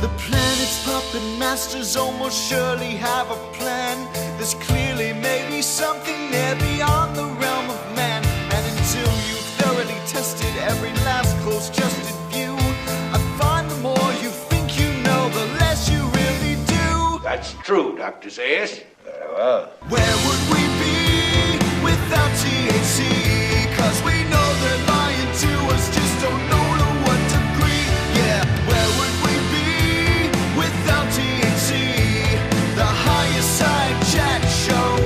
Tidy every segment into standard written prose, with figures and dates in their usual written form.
The planet's puppet masters almost surely have a plan. There's clearly maybe something there beyond the realm of man. And until you've thoroughly tested every last close-justed view, I find the more you think you know, the less you really do. That's true, Dr. Zayas. Very well. Where would we be without THC? 'Cause we know they're lying to us, just don't know to what degree. Yeah, where would we be without THC? The higher side chat show,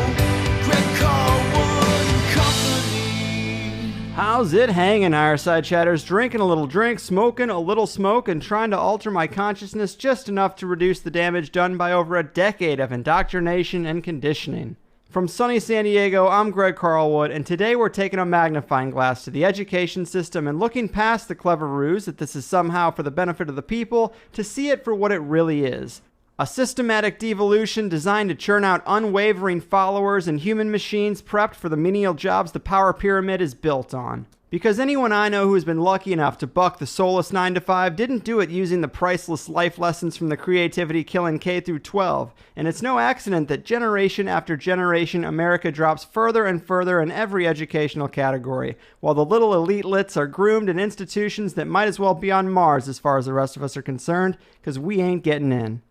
Greg Carlwood and Company. How's it hanging, Ireside Chatters? Drinking a little drink, smoking a little smoke, and trying to alter my consciousness just enough to reduce the damage done by over a decade of indoctrination and conditioning. From sunny San Diego, I'm Greg Carlwood, and today we're taking a magnifying glass to the education system and looking past the clever ruse that this is somehow for the benefit of the people to see it for what it really is. A systematic devolution designed to churn out unwavering followers and human machines prepped for the menial jobs the power pyramid is built on. Because anyone I know who has been lucky enough to buck the soulless 9-to-5 didn't do it using the priceless life lessons from the creativity-killing K-12, and it's no accident that generation after generation America drops further and further in every educational category, while the little elite-lits are groomed in institutions that might as well be on Mars as far as the rest of us are concerned, because we ain't getting in.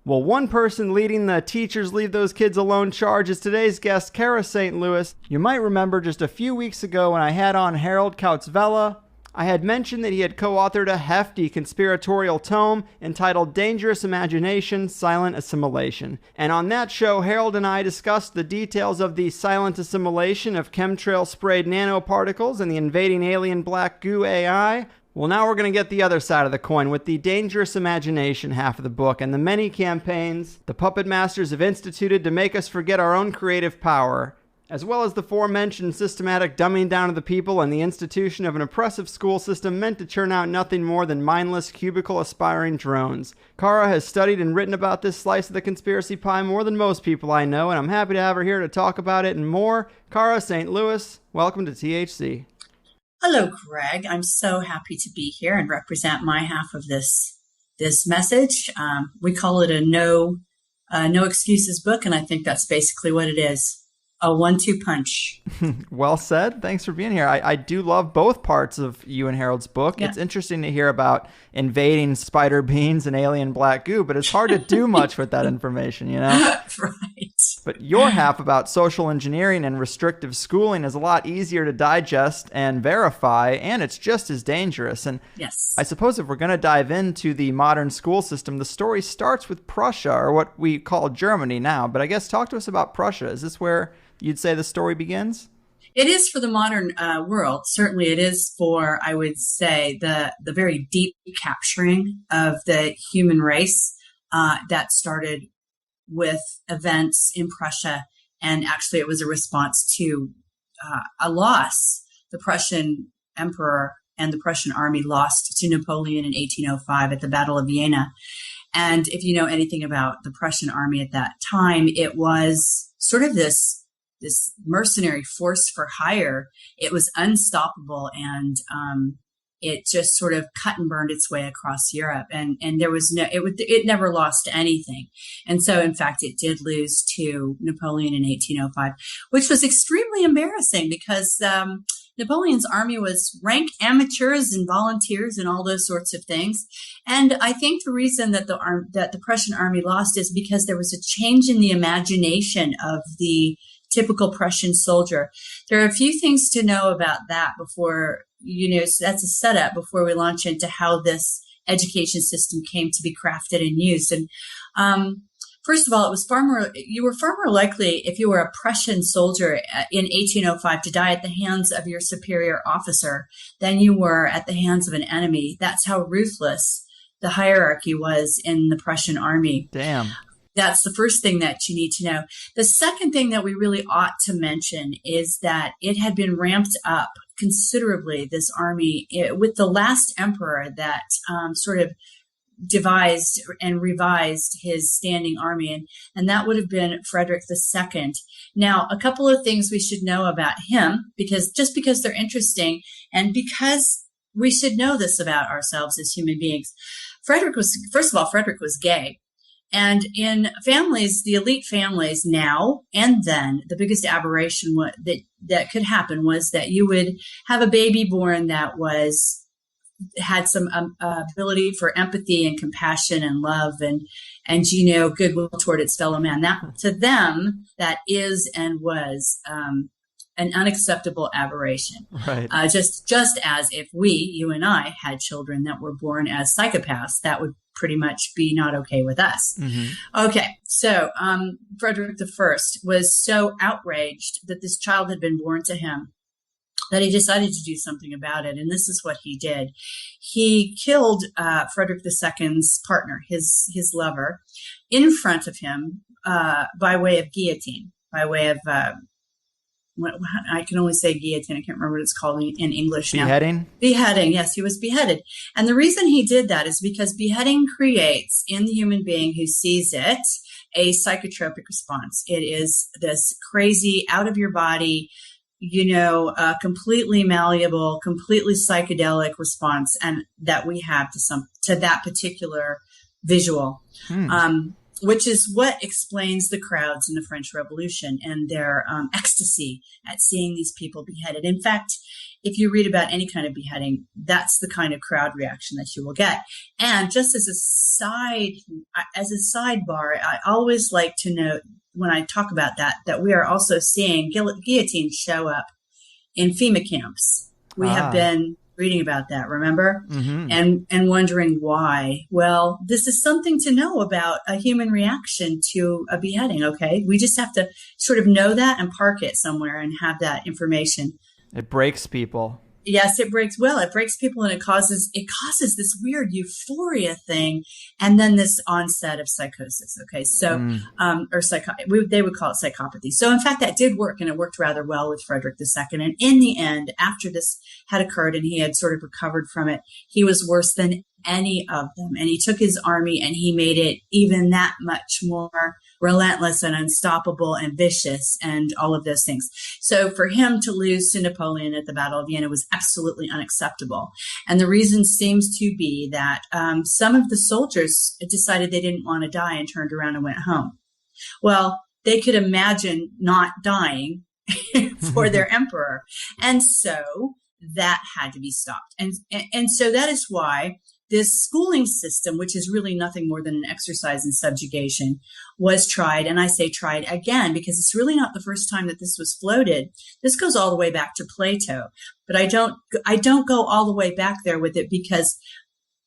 Well, one person leading the Teachers Leave Those Kids Alone charge is today's guest, Cara St. Louis. You might remember just a few weeks ago when I had on Harold Kautzvella, I had mentioned that he had co-authored a hefty conspiratorial tome entitled Dangerous Imagination, Silent Assimilation. And on that show, Harold and I discussed the details of the silent assimilation of chemtrail-sprayed nanoparticles and the invading alien black goo AI. Well, now we're going to get the other side of the coin with the dangerous imagination half of the book and the many campaigns the puppet masters have instituted to make us forget our own creative power, as well as the aforementioned systematic dumbing down of the people and the institution of an oppressive school system meant to churn out nothing more than mindless, cubicle-aspiring drones. Cara has studied and written about this slice of the conspiracy pie more than most people I know, and I'm happy to have her here to talk about it and more. Cara St. Louis, welcome to THC. Hello, Greg. I'm so happy to be here and represent my half of this message. We call it a no excuses book, and I think that's basically what it is. A 1-2 punch. Well said. Thanks for being here. I do love both parts of you and Harold's book. Yeah. It's interesting to hear about invading spider beans and alien black goo, but it's hard to do much with that information, you know? Right. But your half about social engineering and restrictive schooling is a lot easier to digest and verify, and it's just as dangerous. And yes, I suppose if we're going to dive into the modern school system, the story starts with Prussia, or what we call Germany now. But I guess talk to us about Prussia. Is this where you'd say the story begins? It is for the modern world. Certainly it is for, I would say, the very deep capturing of the human race that started with events in Prussia. And actually it was a response to a loss. The Prussian emperor and the Prussian army lost to Napoleon in 1805 at the Battle of Vienna. And if you know anything about the Prussian army at that time, it was sort of this mercenary force for hire. It was unstoppable, and it just sort of cut and burned its way across Europe, and there was it never lost anything. And so, in fact, it did lose to Napoleon in 1805, which was extremely embarrassing because Napoleon's army was rank amateurs and volunteers and all those sorts of things. And I think the reason that the Prussian army lost is because there was a change in the imagination of the typical Prussian soldier. There are a few things to know about that before, so that's a setup before we launch into how this education system came to be crafted and used. And first of all, you were far more likely, if you were a Prussian soldier in 1805, to die at the hands of your superior officer than you were at the hands of an enemy. That's how ruthless the hierarchy was in the Prussian army. Damn. That's the first thing that you need to know. The second thing that we really ought to mention is that it had been ramped up considerably, this army, with the last emperor that sort of devised and revised his standing army, and that would have been Frederick II. Now, a couple of things we should know about him, because they're interesting, and because we should know this about ourselves as human beings. Frederick was gay. And in families, the elite families now and then, the biggest aberration that could happen was that you would have a baby born that had some ability for empathy and compassion and love and goodwill toward its fellow man. That to them, that is and was an unacceptable aberration. Right. Just as if you and I had children that were born as psychopaths, that would pretty much be not okay with us. Mm-hmm. Okay. So, Frederick I was so outraged that this child had been born to him that he decided to do something about it. And this is what he did. He killed Frederick II's partner, his lover, in front of him by way of guillotine, by way of I can only say guillotine. I can't remember what it's called in English now. Beheading? Beheading, yes, he was beheaded. And the reason he did that is because beheading creates in the human being who sees it a psychotropic response. It is this crazy, out of your body, completely malleable, completely psychedelic response, and that we have to that particular visual. Which is what explains the crowds in the French Revolution and their ecstasy at seeing these people beheaded. In fact, if you read about any kind of beheading, that's the kind of crowd reaction that you will get. And just as a sidebar, I always like to note when I talk about that we are also seeing guillotines show up in FEMA camps. We have been reading about that, remember? Mm-hmm. And wondering why. Well, this is something to know about a human reaction to a beheading, okay? We just have to sort of know that and park it somewhere and have that information. It breaks people. Yes, it breaks people, and it causes this weird euphoria thing, and then this onset of psychosis. Okay, so they would call it psychopathy. So in fact, that did work, and it worked rather well with Frederick II. And in the end, after this had occurred and he had sort of recovered from it, he was worse than any of them, and he took his army and he made it even that much more relentless and unstoppable and vicious and all of those things. So for him to lose to Napoleon at the Battle of Vienna was absolutely unacceptable. And the reason seems to be that some of the soldiers decided they didn't want to die and turned around and went home. Well, they could imagine not dying for their emperor. And so that had to be stopped. And so that is why this schooling system, which is really nothing more than an exercise in subjugation, was tried. And I say tried again, because it's really not the first time that this was floated. This goes all the way back to Plato, but I don't go all the way back there with it, because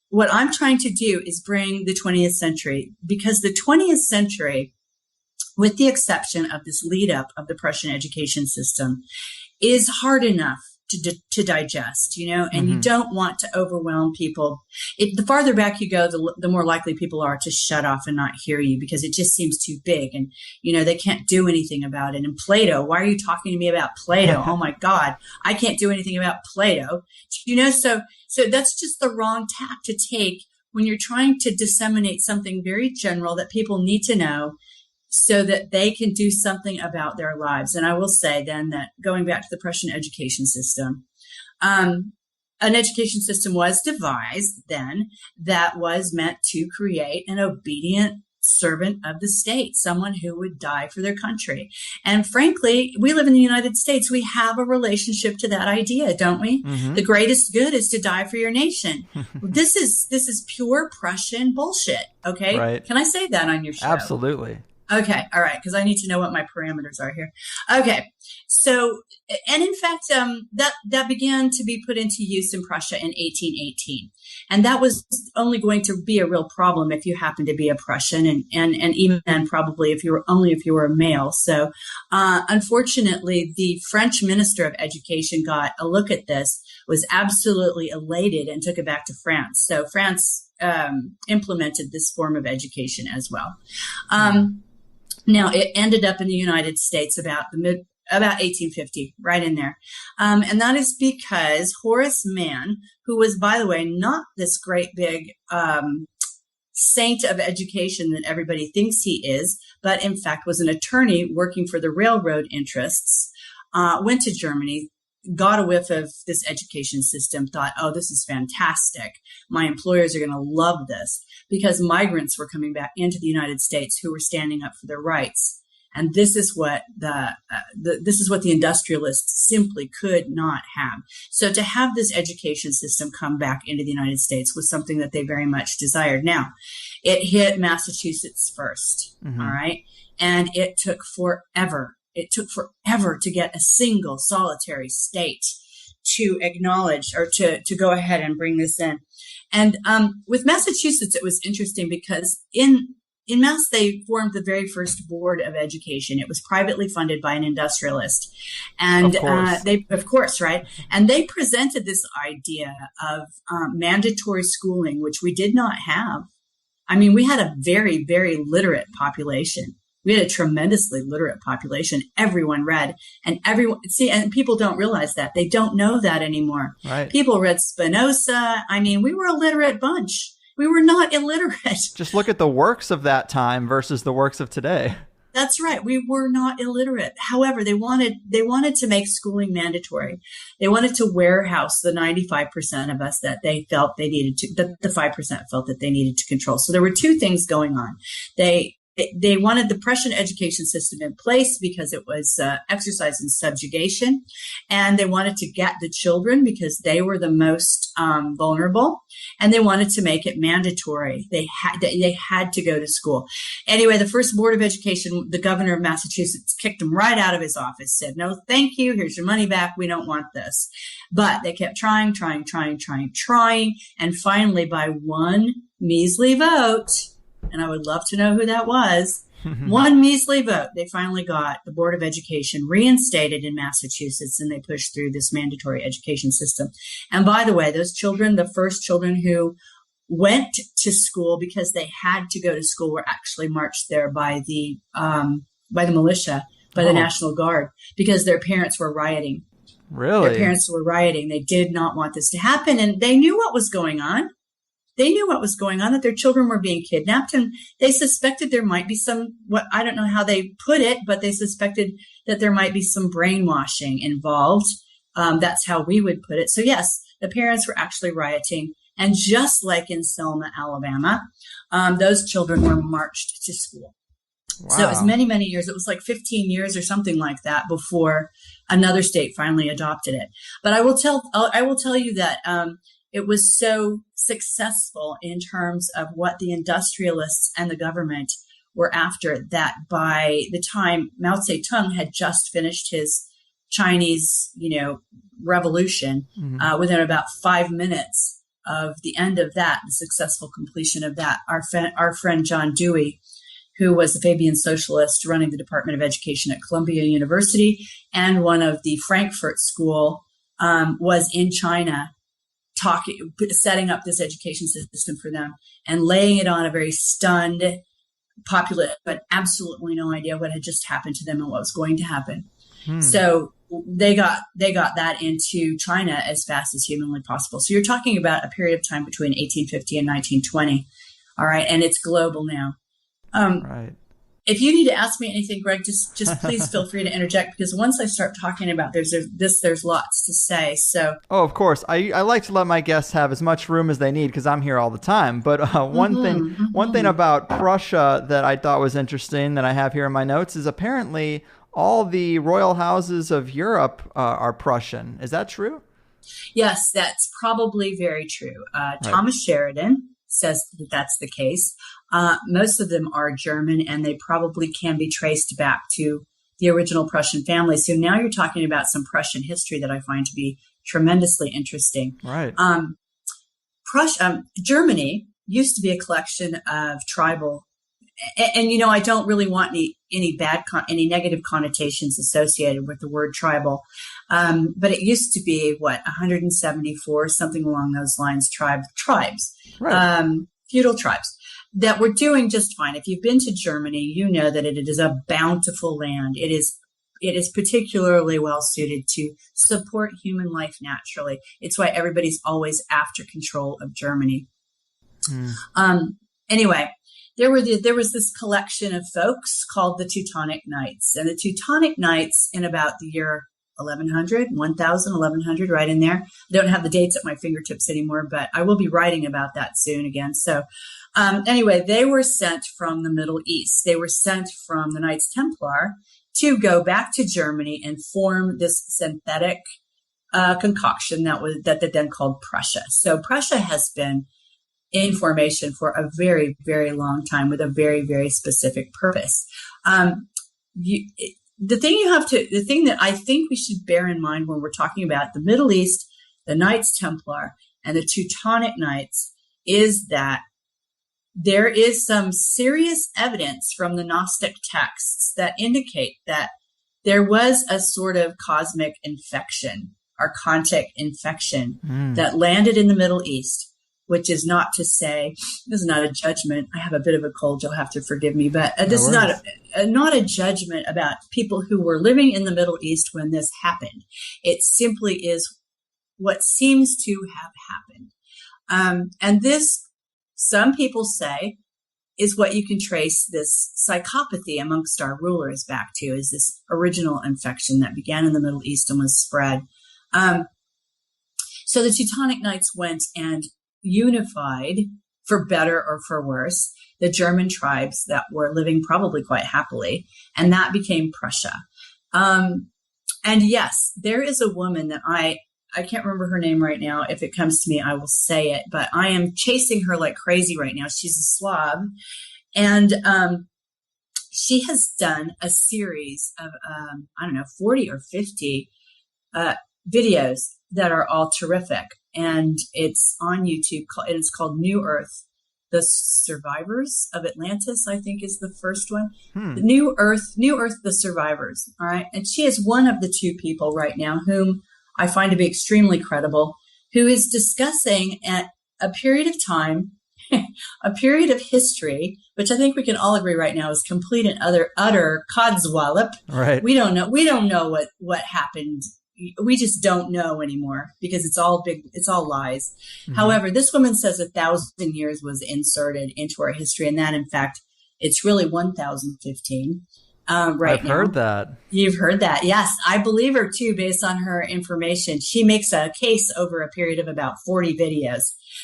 what I'm trying to do is bring the 20th century, because the 20th century, with the exception of this lead up of the Prussian education system, is hard enough to digest, and you don't want to overwhelm people. The farther back you go, the more likely people are to shut off and not hear you, because it just seems too big, and they can't do anything about it. And Plato, why are you talking to me about Plato? Oh my God, I can't do anything about Plato. So that's just the wrong tack to take when you're trying to disseminate something very general that people need to know, so that they can do something about their lives. And I will say then that going back to the Prussian education system, an education system was devised then that was meant to create an obedient servant of the state, someone who would die for their country. And frankly, we live in the United States. We have a relationship to that idea, don't we? Mm-hmm. The greatest good is to die for your nation. This is pure Prussian bullshit. Okay. Right. Can I say that on your show? Absolutely. Okay. All right. Because I need to know what my parameters are here. Okay. So, and in fact, that began to be put into use in Prussia in 1818. And that was only going to be a real problem if you happened to be a Prussian, and even then probably if you were a male. So, unfortunately, the French Minister of Education got a look at this, was absolutely elated, and took it back to France. So France implemented this form of education as well. Now, it ended up in the United States about 1850, right in there. And that is because Horace Mann, who was, by the way, not this great big saint of education that everybody thinks he is, but in fact was an attorney working for the railroad interests, went to Germany, got a whiff of this education system, thought, oh, this is fantastic. My employers are going to love this, because migrants were coming back into the United States who were standing up for their rights. And this is what this is what the industrialists simply could not have. So to have this education system come back into the United States was something that they very much desired. Now, it hit Massachusetts first, all right? And it took forever. It took forever to get a single solitary state to acknowledge or to go ahead and bring this in. And with Massachusetts, it was interesting because in Mass, they formed the very first board of education. It was privately funded by an industrialist. And of course, right? And they presented this idea of mandatory schooling, which we did not have. I mean, we had a very, very literate population. We had a tremendously literate population. Everyone read, and and people don't realize that. They don't know that anymore. Right. People read Spinoza. I mean, we were a literate bunch. We were not illiterate. Just look at the works of that time versus the works of today. That's right. We were not illiterate. However, they wanted to make schooling mandatory. They wanted to warehouse the 95% of us that they felt they needed to, that the 5% felt that they needed to control. So there were two things going on. They wanted the Prussian education system in place because it was exercise in subjugation, and they wanted to get the children because they were the most vulnerable, and they wanted to make it mandatory. They had to go to school. Anyway, the first board of education, the governor of Massachusetts kicked him right out of his office, said, "No, thank you. Here's your money back. We don't want this." But they kept trying, and finally, by one measly vote, and I would love to know who that was. One measly vote, they finally got the Board of Education reinstated in Massachusetts, and they pushed through this mandatory education system. And by the way, those children, the first children who went to school because they had to go to school, were actually marched there by the militia, by the National Guard, because their parents were rioting. Really? Their parents were rioting. They did not want this to happen, and they knew what was going on. They knew what was going on, that their children were being kidnapped, and they suspected there might be I don't know how they put it, but they suspected that there might be some brainwashing involved. That's how we would put it. So yes, the parents were actually rioting. And just like in Selma, Alabama, those children were marched to school. Wow. So it was many, many years. It was like 15 years or something like that before another state finally adopted it. But I will tell you that, it was so successful in terms of what the industrialists and the government were after, that by the time Mao Zedong had just finished his Chinese, revolution, within about 5 minutes of the end of that, the successful completion of that, our friend John Dewey, who was the Fabian socialist running the Department of Education at Columbia University and one of the Frankfurt School, was in China, setting up this education system for them and laying it on a very stunned populace, but absolutely no idea what had just happened to them and what was going to happen. So they got that into China as fast as humanly possible. So you're talking about a period of time between 1850 and 1920. All right. And it's global now. Right. If you need to ask me anything, Greg, just please feel free to interject, because once I start talking about there's lots to say. So, of course, I like to let my guests have as much room as they need because I'm here all the time. But one thing about Prussia that I thought was interesting that I have here in my notes is apparently all the royal houses of Europe are Prussian. Is that true? Yes, that's probably very true. Thomas Sheridan says that that's the case. Most of them are German, and they probably can be traced back to the original Prussian family. So now you're talking about some Prussian history that I find to be tremendously interesting. Right. Germany used to be a collection of tribal, and I don't really want any negative connotations associated with the word tribal, but it used to be 174, something along those lines, tribes, right. Feudal tribes that were doing just fine. If you've been to Germany, you know that it is a bountiful land. It is particularly well suited to support human life naturally. It's why everybody's always after control of Germany. Anyway, there was this collection of folks called the Teutonic Knights, and the Teutonic Knights in about the year 1100, 1000, 1100, right in there. I don't have the dates at my fingertips anymore, but I will be writing about that soon again. So anyway, they were sent from the Middle East. They were sent from the Knights Templar to go back to Germany and form this synthetic concoction that they then called Prussia. So Prussia has been in formation for a very, very long time with a very, very specific purpose. The thing that I think we should bear in mind when we're talking about the Middle East, the Knights Templar, and the Teutonic Knights is that there is some serious evidence from the Gnostic texts that indicate that there was a sort of cosmic infection, archontic infection that landed in the Middle East, which is not to say, this is not a judgment. I have a bit of a cold. You'll have to forgive me, but this is not a judgment about people who were living in the Middle East when this happened. It simply is what seems to have happened. And this, some people say, is what you can trace this psychopathy amongst our rulers back to, is this original infection that began in the Middle East and was spread. So the Teutonic Knights went and unified, for better or for worse, the German tribes that were living probably quite happily, and that became Prussia. And yes, there is a woman that I can't remember her name right now. If it comes to me, I will say it, but I am chasing her like crazy right now. She's a Slav, and she has done a series of, 40 or 50 videos that are all terrific. And it's on YouTube, and it's called New Earth, The Survivors of Atlantis, I think is the first one. New Earth, The Survivors. All right. And she is one of the two people right now whom I find to be extremely credible, who is discussing at a period of time, a period of history, which I think we can all agree right now is complete and utter codswallop. Right. We don't know what happened. We just don't know anymore because it's all lies. Mm-hmm. However, this woman says 1,000 years was inserted into our history, and that in fact, it's really 1,015. Right now. I've heard that. You've heard that. Yes. I believe her too, based on her information. She makes a case over a period of about 40 videos.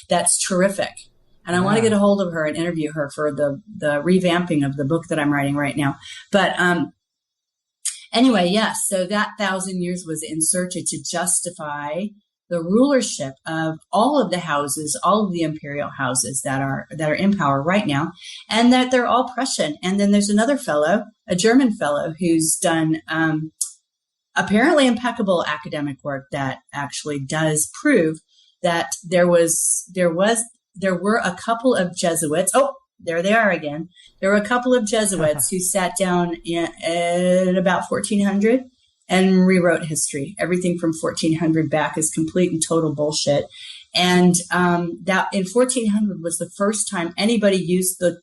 That's terrific. And I want to get a hold of her and interview her for the revamping of the book that I'm writing right now. But, anyway, yes. So that 1,000 years was inserted to justify the rulership of all of the houses, all of the imperial houses that are in power right now, and that they're all Prussian. And then there's another fellow, a German fellow, who's done apparently impeccable academic work that actually does prove that there were a couple of Jesuits. Oh, there they are again. There were a couple of Jesuits who sat down in about 1400 and rewrote history. Everything from 1400 back is complete and total bullshit. And that in 1400 was the first time anybody used the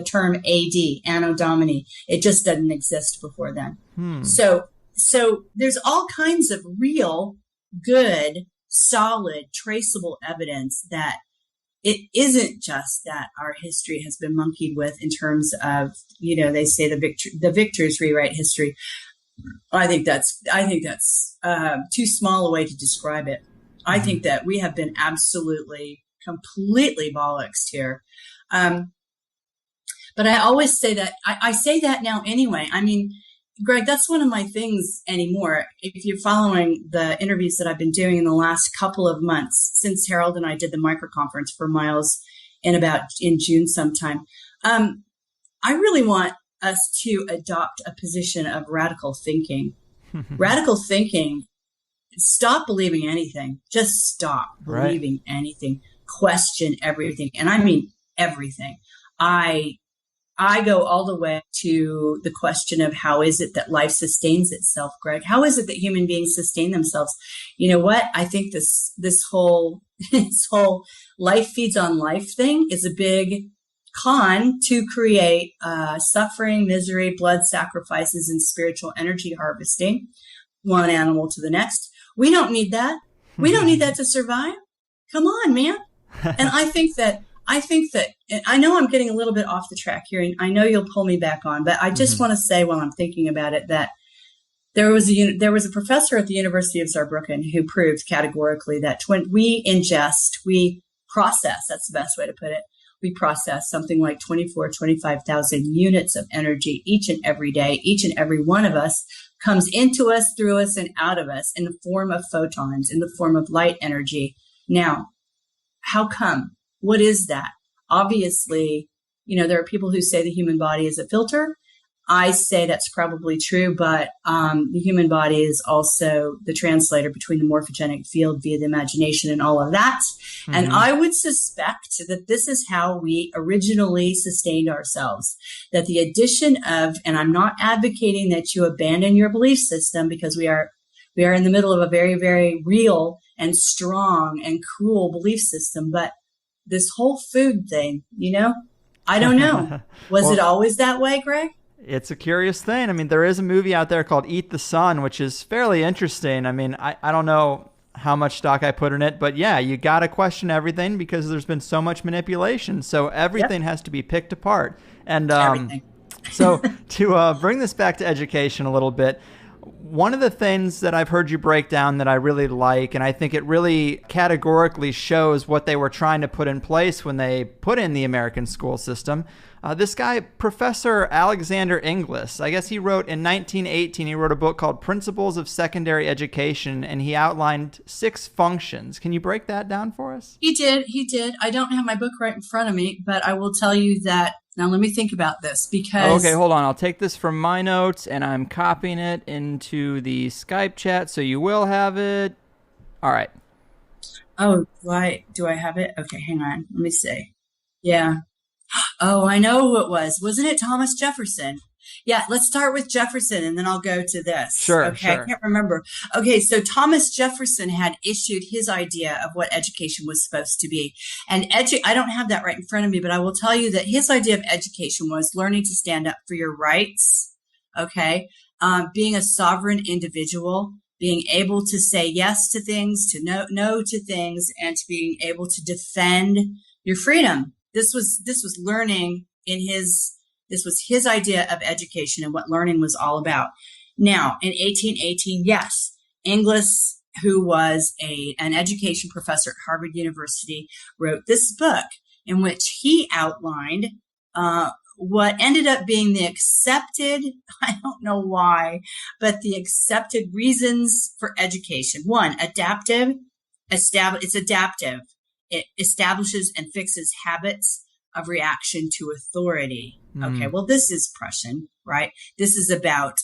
term AD, Anno Domini. It just didn't exist before then. So there's all kinds of real, good, solid, traceable evidence that it isn't just that our history has been monkeyed with in terms of, they say the victors rewrite history. I think that's too small a way to describe it. I think that we have been absolutely, completely bollocksed here. But I always say that, I say that now anyway. I mean, Greg, that's one of my things anymore. If you're following the interviews that I've been doing in the last couple of months, since Harold and I did the micro conference for Miles in June sometime, I really want us to adopt a position of radical thinking. Radical thinking, stop believing anything. Just stop believing anything. Question everything. And I mean everything. I go all the way to the question of how is it that life sustains itself, Greg? How is it that human beings sustain themselves? You know what? I think this whole life feeds on life thing is a big con to create suffering, misery, blood sacrifices, and spiritual energy harvesting, one animal to the next. We don't need that. We don't need that to survive. Come on, man. And I think that I know I'm getting a little bit off the track here, and I know you'll pull me back on, but I just want to say while I'm thinking about it that There was a professor at the University of Saarbrücken who proved categorically that when we ingest, we process, that's the best way to put it, we process something like 25,000 units of energy each and every day. Each and every one of us comes into us, through us, and out of us in the form of photons, in the form of light energy. Now, how come? What is that? Obviously, there are people who say the human body is a filter. I say that's probably true, but the human body is also the translator between the morphogenic field via the imagination and all of that. Mm-hmm. And I would suspect that this is how we originally sustained ourselves, that the addition of, and I'm not advocating that you abandon your belief system, because we are in the middle of a very, very real and strong and cruel belief system, but this whole food thing, I don't know. Was it always that way, Greg? It's a curious thing. I mean, there is a movie out there called Eat the Sun, which is fairly interesting. I mean, I don't know how much stock I put in it, but yeah, you got to question everything because there's been so much manipulation. So everything has to be picked apart. And so to bring this back to education a little bit, one of the things that I've heard you break down that I really like, and I think it really categorically shows what they were trying to put in place when they put in the American school system. This guy, Professor Alexander Inglis, I guess he wrote in 1918, he wrote a book called Principles of Secondary Education, and he outlined 6 functions. Can you break that down for us? He did. I don't have my book right in front of me, but I will tell you that. Now, let me think about this because... Okay, hold on. I'll take this from my notes, and I'm copying it into the Skype chat, so you will have it. All right. Oh, do I have it? Okay, hang on. Let me see. Yeah. Oh, I know who it was. Wasn't it Thomas Jefferson? Yeah, let's start with Jefferson, and then I'll go to this. Sure, okay, sure. I can't remember. Okay, so Thomas Jefferson had issued his idea of what education was supposed to be. And I don't have that right in front of me, but I will tell you that his idea of education was learning to stand up for your rights, okay, being a sovereign individual, being able to say yes to things, to no to things, and to being able to defend your freedom. This was learning this was his idea of education and what learning was all about. Now, in 1818, yes, Inglis, who was an education professor at Harvard University, wrote this book in which he outlined what ended up being the accepted, I don't know why, but the accepted reasons for education. 1, adaptive. It's adaptive. It establishes and fixes habits of reaction to authority. Okay, well, this is Prussian, right? This is about,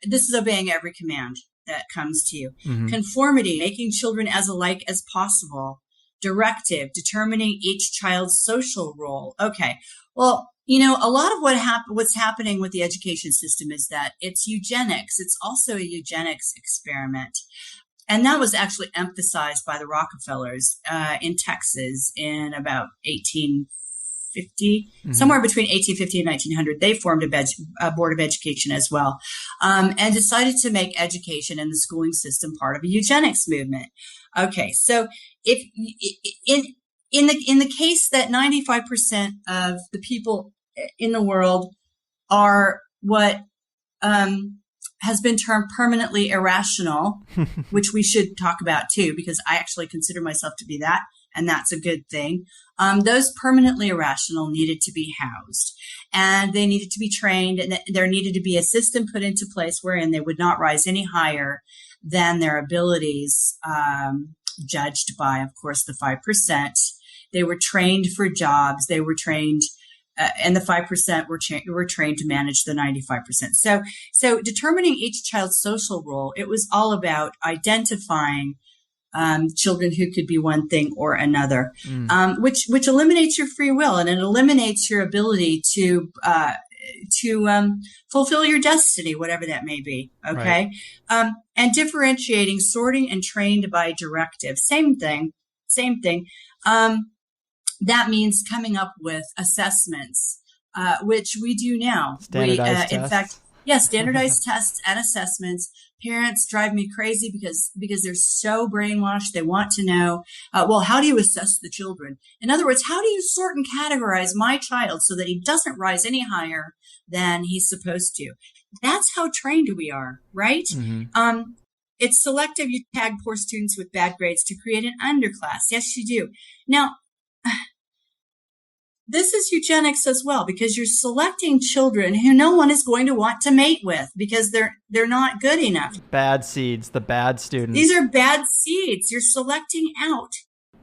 this is obeying every command that comes to you. Mm-hmm. Conformity, making children as alike as possible. Directive, determining each child's social role. Okay, well, a lot of what's happening with the education system is that it's eugenics. It's also a eugenics experiment. And that was actually emphasized by the Rockefellers in Texas in about 1850, somewhere between 1850 and 1900. They formed a board of education as well, and decided to make education and the schooling system part of a eugenics movement. Okay, so if in the case that 95% of the people in the world are what has been termed permanently irrational, which we should talk about too, because I actually consider myself to be that, and that's a good thing. Those permanently irrational needed to be housed, and they needed to be trained, and there needed to be a system put into place wherein they would not rise any higher than their abilities, judged by, of course, the 5%. They were trained for jobs. They were trained and the 5% were trained to manage the 95%. So determining each child's social role, it was all about identifying children who could be one thing or another, which eliminates your free will, and it eliminates your ability to fulfill your destiny, whatever that may be. Okay. Right. And differentiating, sorting, and trained by directive. Same thing. That means coming up with assessments, which we do now. Standardized tests. In fact, yes, standardized tests and assessments. Parents drive me crazy because they're so brainwashed. They want to know, well, how do you assess the children? In other words, how do you sort and categorize my child so that he doesn't rise any higher than he's supposed to? That's how trained we are, right? Mm-hmm. It's selective. You tag poor students with bad grades to create an underclass. Yes, you do. Now, this is eugenics as well, because you're selecting children who no one is going to want to mate with because they're not good enough. Bad seeds, the bad students. These are bad seeds. You're selecting out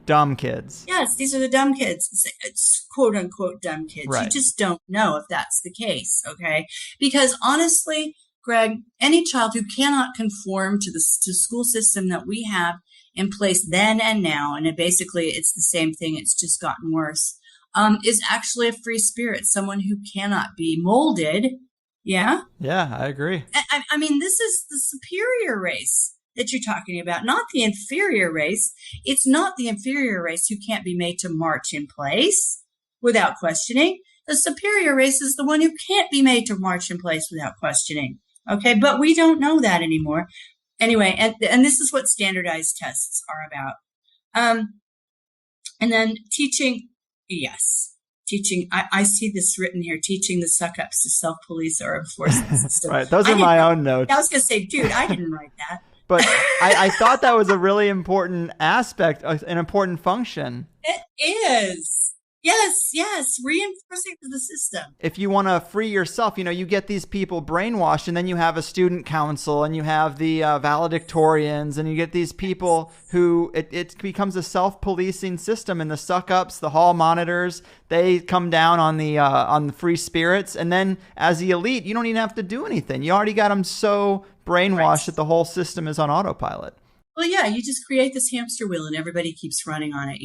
dumb kids. Yes, these are the dumb kids. It's quote unquote dumb kids. Right. You just don't know if that's the case, okay? Because honestly, Greg, any child who cannot conform to the school system that we have in place then and now, and basically it's the same thing, it's just gotten worse, is actually a free spirit, someone who cannot be molded. Yeah? Yeah, I agree. I mean, this is the superior race that you're talking about, not the inferior race. It's not the inferior race who can't be made to march in place without questioning. The superior race is the one who can't be made to march in place without questioning. Okay, but we don't know that anymore. Anyway, and this is what standardized tests are about. And then teaching, yes. Teaching, I see this written here, teaching the suck-ups to self-police or enforce the system. Right, those are my own notes. I was going to say, dude, I didn't write that. But I thought that was a really important aspect, an important function. It is. Yes, reinforcing the system. If you want to free yourself, you get these people brainwashed, and then you have a student council, and you have the valedictorians, and you get these people who it becomes a self-policing system, and the suck-ups, the hall monitors, they come down on the free spirits, and then as the elite, you don't even have to do anything. You already got them so brainwashed that the whole system is on autopilot. Well, yeah, you just create this hamster wheel and everybody keeps running on it,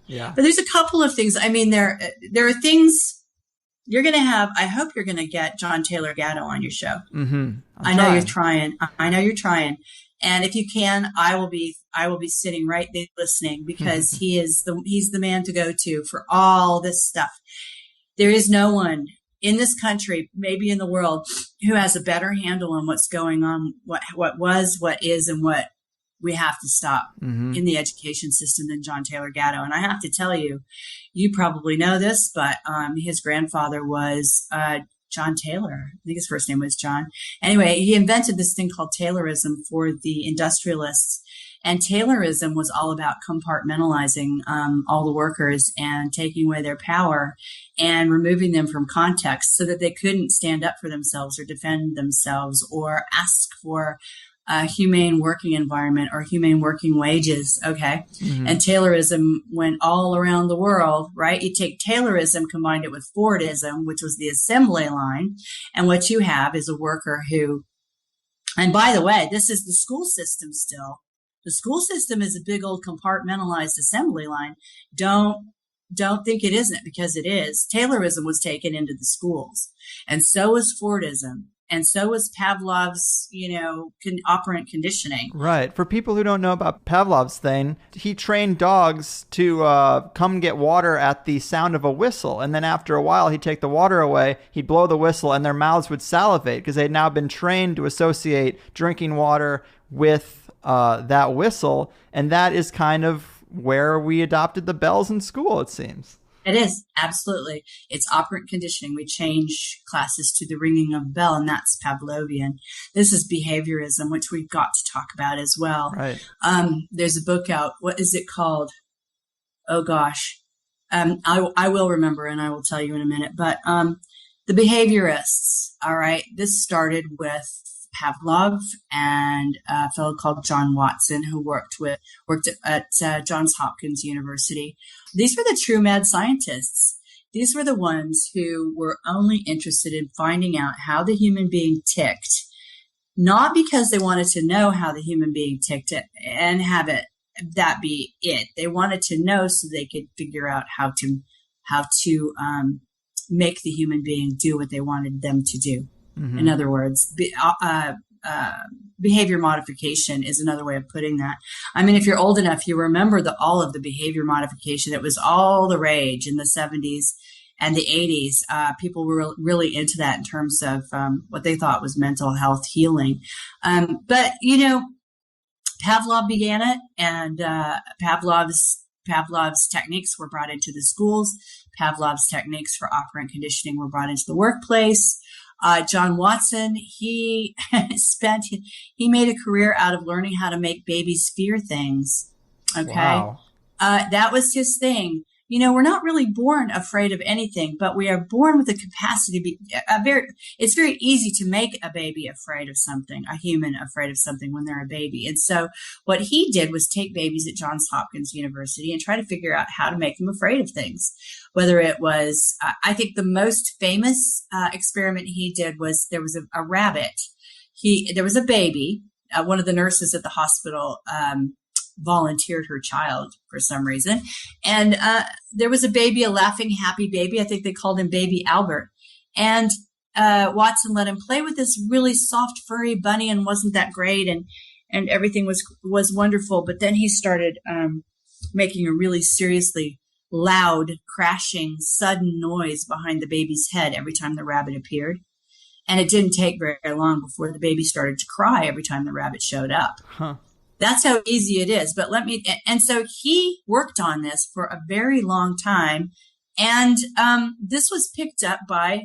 Yeah. But there's a couple of things. I mean, there are things you're going to have. I hope you're going to get John Taylor Gatto on your show. Mm-hmm. I know you're trying. I know you're trying. And if you can, I will be sitting right there listening, because he's the man to go to for all this stuff. There is no one in this country, maybe in the world, who has a better handle on what's going on, what was, what is, and what we have to stop in the education system than John Taylor Gatto. And I have to tell you, you probably know this, but his grandfather was John Taylor. I think his first name was John. Anyway, he invented this thing called Taylorism for the Industrialists. And Taylorism was all about compartmentalizing all the workers and taking away their power and removing them from context so that they couldn't stand up for themselves or defend themselves or ask for a humane working environment or humane working wages. Okay. And Taylorism went all around the world, right? You take Taylorism, combined it with Fordism, which was the assembly line. And what you have is a worker who, and by the way, this is the school system still. The school system is a big old compartmentalized assembly line. Don't think it isn't, because it is. Taylorism was taken into the schools, and so was Fordism. And so was Pavlov's, operant conditioning. Right. For people who don't know about Pavlov's thing, he trained dogs to come get water at the sound of a whistle. And then after a while, he'd take the water away, he'd blow the whistle, and their mouths would salivate because they'd now been trained to associate drinking water with that whistle. And that is kind of where we adopted the bells in school, it seems. It is, absolutely. It's operant conditioning. We change classes to the ringing of a bell, and that's Pavlovian. This is behaviorism, which we've got to talk about as well. Right. There's a book out. What is it called? Oh, gosh. I will remember, and I will tell you in a minute. But the behaviorists, all right, this started with Pavlov and a fellow called John Watson, who worked at Johns Hopkins University. These were the true mad scientists. These were the ones who were only interested in finding out how the human being ticked, not because they wanted to know how the human being ticked it and have that be it. They wanted to know so they could figure out how to make the human being do what they wanted them to do. In other words, behavior modification is another way of putting that. I mean, if you're old enough, you remember all of the behavior modification. It was all the rage in the 70s and the 80s. People were really into that in terms of what they thought was mental health healing. But, Pavlov began it, and Pavlov's techniques were brought into the schools. Pavlov's techniques for operant conditioning were brought into the workplace. John Watson, he he made a career out of learning how to make babies fear things. Okay. Wow. That was his thing. You know, we're not really born afraid of anything, but we are born with a capacity to be it's very easy to make a baby afraid of something, a human afraid of something when they're a baby. And so what he did was take babies at Johns Hopkins University and try to figure out how to make them afraid of things. Whether it was, I think the most famous experiment he did was there was a rabbit. There was a baby, one of the nurses at the hospital, volunteered her child for some reason. And there was a baby, a laughing, happy baby. I think they called him Baby Albert. And Watson let him play with this really soft, furry bunny and wasn't that great. And everything was wonderful. But then he started making a really seriously loud, crashing, sudden noise behind the baby's head every time the rabbit appeared. And it didn't take very long before the baby started to cry every time the rabbit showed up. Huh. That's how easy it is. But and so he worked on this for a very long time. And this was picked up by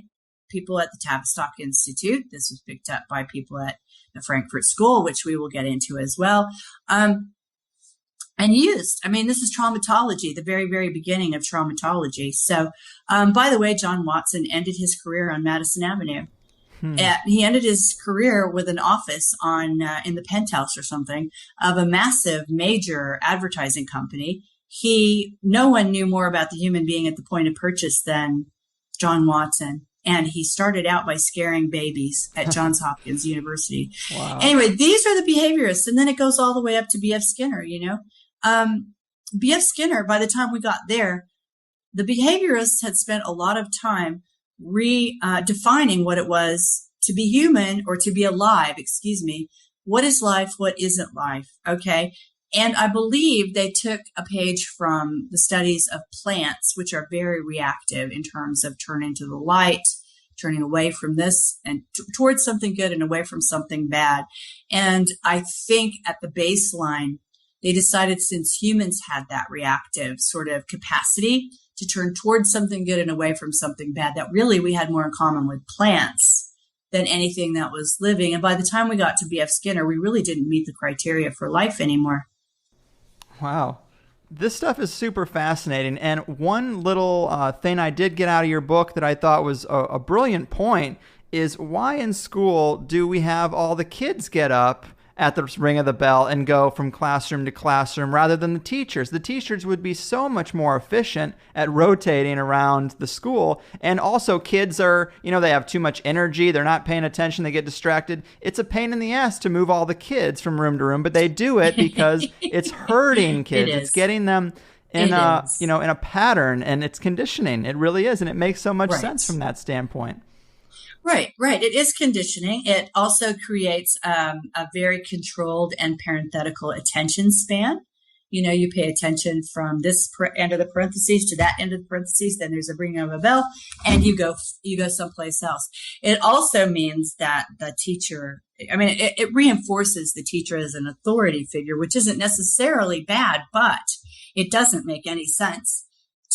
people at the Tavistock Institute. This was picked up by people at the Frankfurt School, which we will get into as well. And used. I mean, this is traumatology, the very, very beginning of traumatology. So, by the way, John Watson ended his career on Madison Avenue. He ended his career with an office in the penthouse or something of a massive, major advertising company. No one knew more about the human being at the point of purchase than John Watson. And he started out by scaring babies at Johns Hopkins University. Wow. Anyway, these are the behaviorists. And then it goes all the way up to B.F. Skinner, you know. B.F. Skinner, by the time we got there, the behaviorists had spent a lot of time defining what it was to be human or to be alive, What is life? What isn't life? Okay. And I believe they took a page from the studies of plants, which are very reactive in terms of turning to the light, turning away from this and towards something good and away from something bad. And I think at the baseline, they decided since humans had that reactive sort of capacity to turn towards something good and away from something bad, that really we had more in common with plants than anything that was living. And by the time we got to B.F. Skinner, we really didn't meet the criteria for life anymore. Wow. This stuff is super fascinating. And one little thing I did get out of your book that I thought was a brilliant point is why in school do we have all the kids get up at the ring of the bell and go from classroom to classroom rather than the teachers? The teachers would be so much more efficient at rotating around the school. And also kids are, they have too much energy. They're not paying attention. They get distracted. It's a pain in the ass to move all the kids from room to room, but they do it because it's hurting kids. It's getting them in a pattern, and it's conditioning. It really is. And it makes so much sense from that standpoint. Right. It is conditioning. It also creates a very controlled and parenthetical attention span. You pay attention from this end of the parentheses to that end of the parentheses. Then there's a ringing of a bell, and you go someplace else. It also means that the teacher, it reinforces the teacher as an authority figure, which isn't necessarily bad, but it doesn't make any sense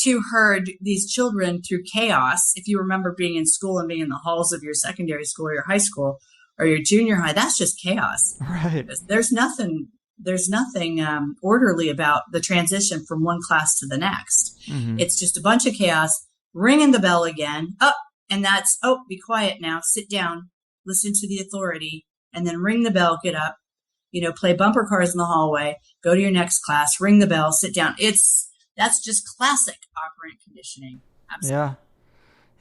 to herd these children through chaos. If you remember being in school and being in the halls of your secondary school or your high school or your junior high, that's just chaos. Right. There's nothing orderly about the transition from one class to the next. Mm-hmm. It's just a bunch of chaos, ringing the bell again. And that's, be quiet now, sit down, listen to the authority, and then ring the bell, get up, play bumper cars in the hallway, go to your next class, ring the bell, sit down. That's just classic operant conditioning. Absolutely.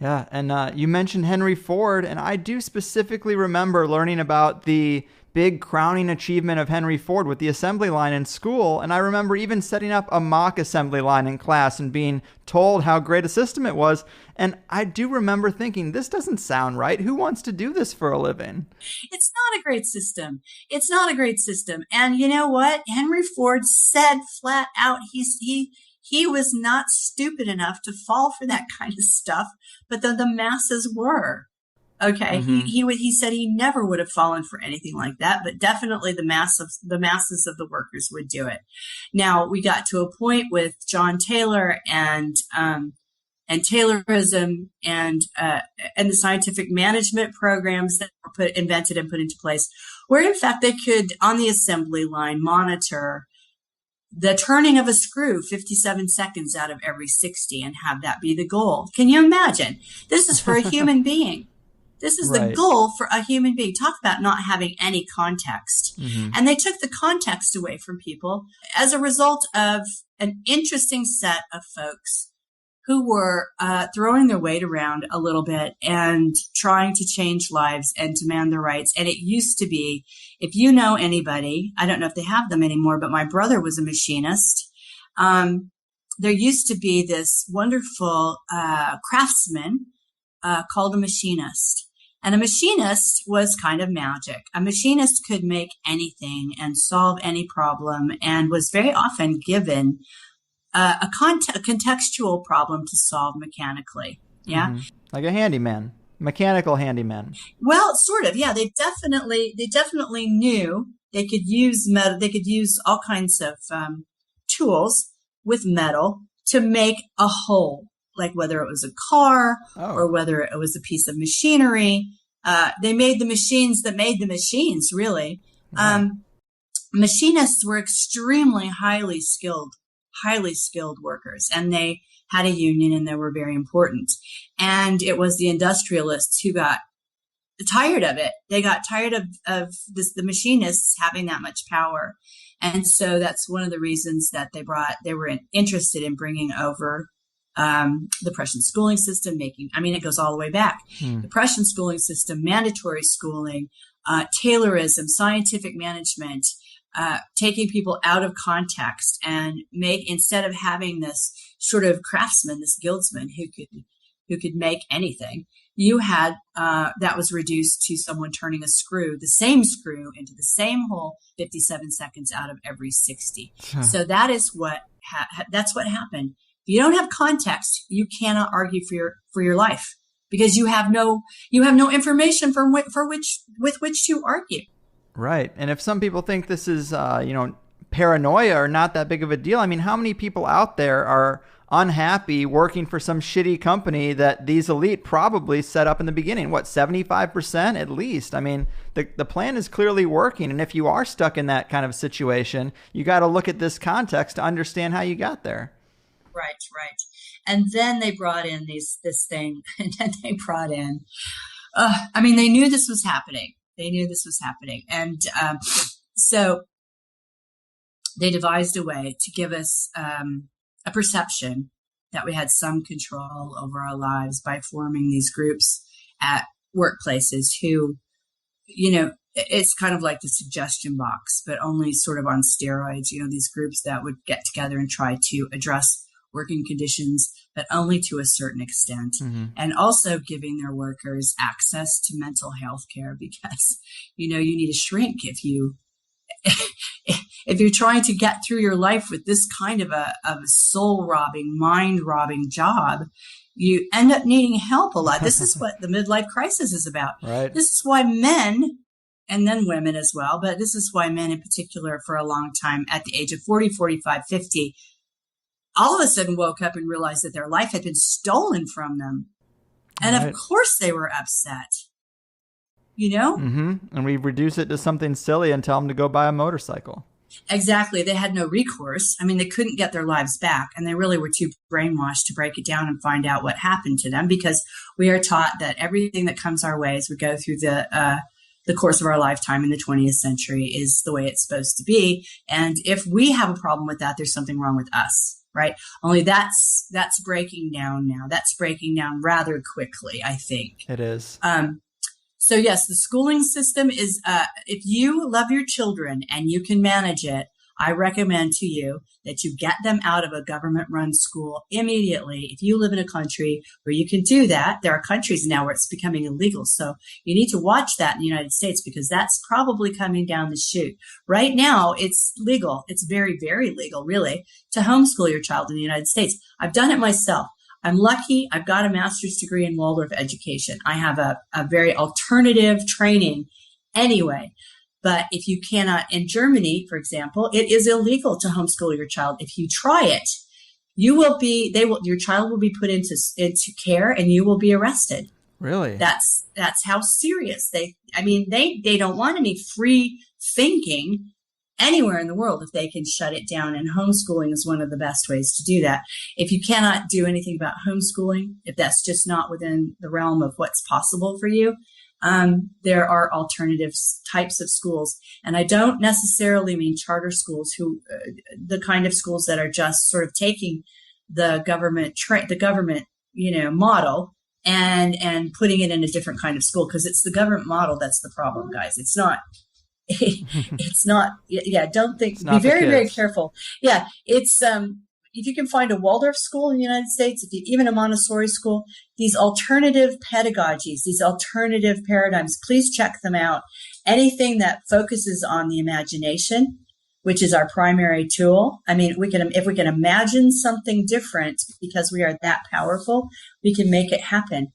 Yeah. And you mentioned Henry Ford, and I do specifically remember learning about the big crowning achievement of Henry Ford with the assembly line in school. And I remember even setting up a mock assembly line in class and being told how great a system it was. And I do remember thinking, this doesn't sound right. Who wants to do this for a living? It's not a great system. And you know what? Henry Ford said flat out, he was not stupid enough to fall for that kind of stuff, but the masses were. Okay. Mm-hmm. He said he never would have fallen for anything like that, but definitely the masses of the workers would do it. Now we got to a point with John Taylor and and Taylorism and the scientific management programs that were invented and put into place, where in fact they could, on the assembly line, monitor the turning of a screw 57 seconds out of every 60 and have that be the goal. Can you imagine? This is for a human being. This is the goal for a human being. Talk about not having any context. Mm-hmm. And they took the context away from people as a result of an interesting set of folks who were throwing their weight around a little bit and trying to change lives and demand their rights. And it used to be, if you know anybody, I don't know if they have them anymore, but my brother was a machinist. There used to be this wonderful craftsman called a machinist. And a machinist was kind of magic. A machinist could make anything and solve any problem and was very often given a contextual problem to solve mechanically. Yeah. Mm-hmm. Like a handyman, mechanical handyman. Well, sort of. Yeah. They definitely knew they could use metal. They could use all kinds of tools with metal to make a whole. Like whether it was a car or whether it was a piece of machinery. They made the machines that made the machines, really. Wow. Machinists were extremely highly skilled workers, and they had a union and they were very important. And it was the industrialists who got tired of it. They got tired of the machinists having that much power. And so that's one of the reasons that they were interested in bringing over the Prussian schooling system, it goes all the way back. The Prussian schooling system, mandatory schooling, Taylorism, scientific management, taking people out of context and instead of having this sort of craftsman, this guildsman who could make anything, you had, that was reduced to someone turning the same screw into the same hole 57 seconds out of every 60. So that is that's what happened. If you don't have context, you cannot argue for your life because you have no information with which to argue. Right. And if some people think this is, paranoia or not that big of a deal, I mean, how many people out there are unhappy working for some shitty company that these elite probably set up in the beginning? 75% at least? I mean, the plan is clearly working. And if you are stuck in that kind of situation, you got to look at this context to understand how you got there. Right. And then they brought in this thing, and then they brought in, they knew this was happening. And so they devised a way to give us a perception that we had some control over our lives by forming these groups at workplaces who, it's kind of like the suggestion box, but only sort of on steroids, these groups that would get together and try to address working conditions, but only to a certain extent. Mm-hmm. And also giving their workers access to mental health care because, you need a shrink if you're trying to get through your life with this kind of a soul-robbing, mind-robbing job, you end up needing help a lot. This is what the midlife crisis is about. Right. This is why men, and then women as well, but this is why men in particular for a long time at the age of 40, 45, 50, all of a sudden woke up and realized that their life had been stolen from them. And Of course they were upset, Mm-hmm. And we reduce it to something silly and tell them to go buy a motorcycle. Exactly. They had no recourse. They couldn't get their lives back, and they really were too brainwashed to break it down and find out what happened to them, because we are taught that everything that comes our way as we go through the course of our lifetime in the 20th century is the way it's supposed to be. And if we have a problem with that, there's something wrong with us. Right. Only that's breaking down now. That's breaking down rather quickly, I think. It is. So yes, the schooling system is, if you love your children and you can manage it, I recommend to you that you get them out of a government-run school immediately. If you live in a country where you can do that, there are countries now where it's becoming illegal. So you need to watch that in the United States because that's probably coming down the chute. Right now, it's legal. It's very, very legal, really, to homeschool your child in the United States. I've done it myself. I'm lucky. I've got a master's degree in Waldorf education. I have a very alternative training anyway. But if you cannot, in Germany, for example, it is illegal to homeschool your child. If you try it, your child will be put into care, and you will be arrested. Really? That's how serious they don't want any free thinking anywhere in the world if they can shut it down. And homeschooling is one of the best ways to do that. If you cannot do anything about homeschooling, if that's just not within the realm of what's possible for you, there are alternative types of schools. And I don't necessarily mean charter schools, the kind of schools that are just sort of taking the government model and putting it in a different kind of school, because it's the government model that's the problem, guys. It's not. It's not. Yeah, don't think. Be very, very careful. Yeah, it's if you can find a Waldorf school in the United States, even a Montessori school, these alternative pedagogies, these alternative paradigms, please check them out. Anything that focuses on the imagination, which is our primary tool. I mean, if we can imagine something different because we are that powerful, we can make it happen.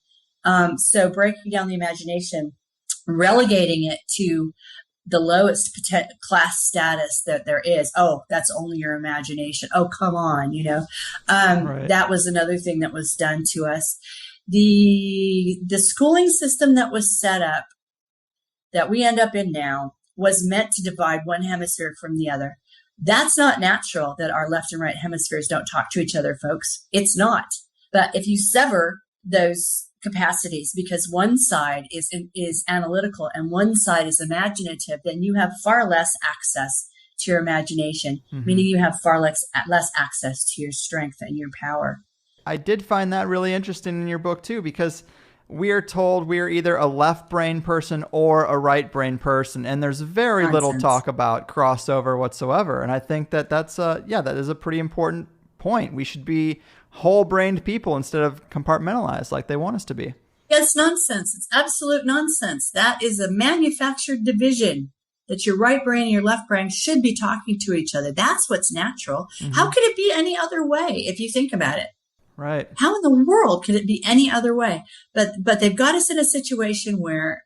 So breaking down the imagination, relegating it to the lowest class status that there is. Oh, that's only your imagination. Oh, come on. Right. That was another thing that was done to us. The schooling system that was set up that we end up in now was meant to divide one hemisphere from the other. That's not natural that our left and right hemispheres don't talk to each other, folks. It's not. But if you sever those capacities because one side is analytical and one side is imaginative, then you have far less access to your imagination, meaning you have far less access to your strength and your power. I did find that really interesting in your book too, because we are told we are either a left brain person or a right brain person, and there's very little talk about crossover whatsoever. And I think that that is a pretty important point. We should be whole-brained people instead of compartmentalized like they want us to be. Yeah, it's nonsense. It's absolute nonsense. That is a manufactured division, that your right brain and your left brain should be talking to each other. That's what's natural. How could it be any other way if you think about it? Right. How in the world could it be any other way? But they've got us in a situation where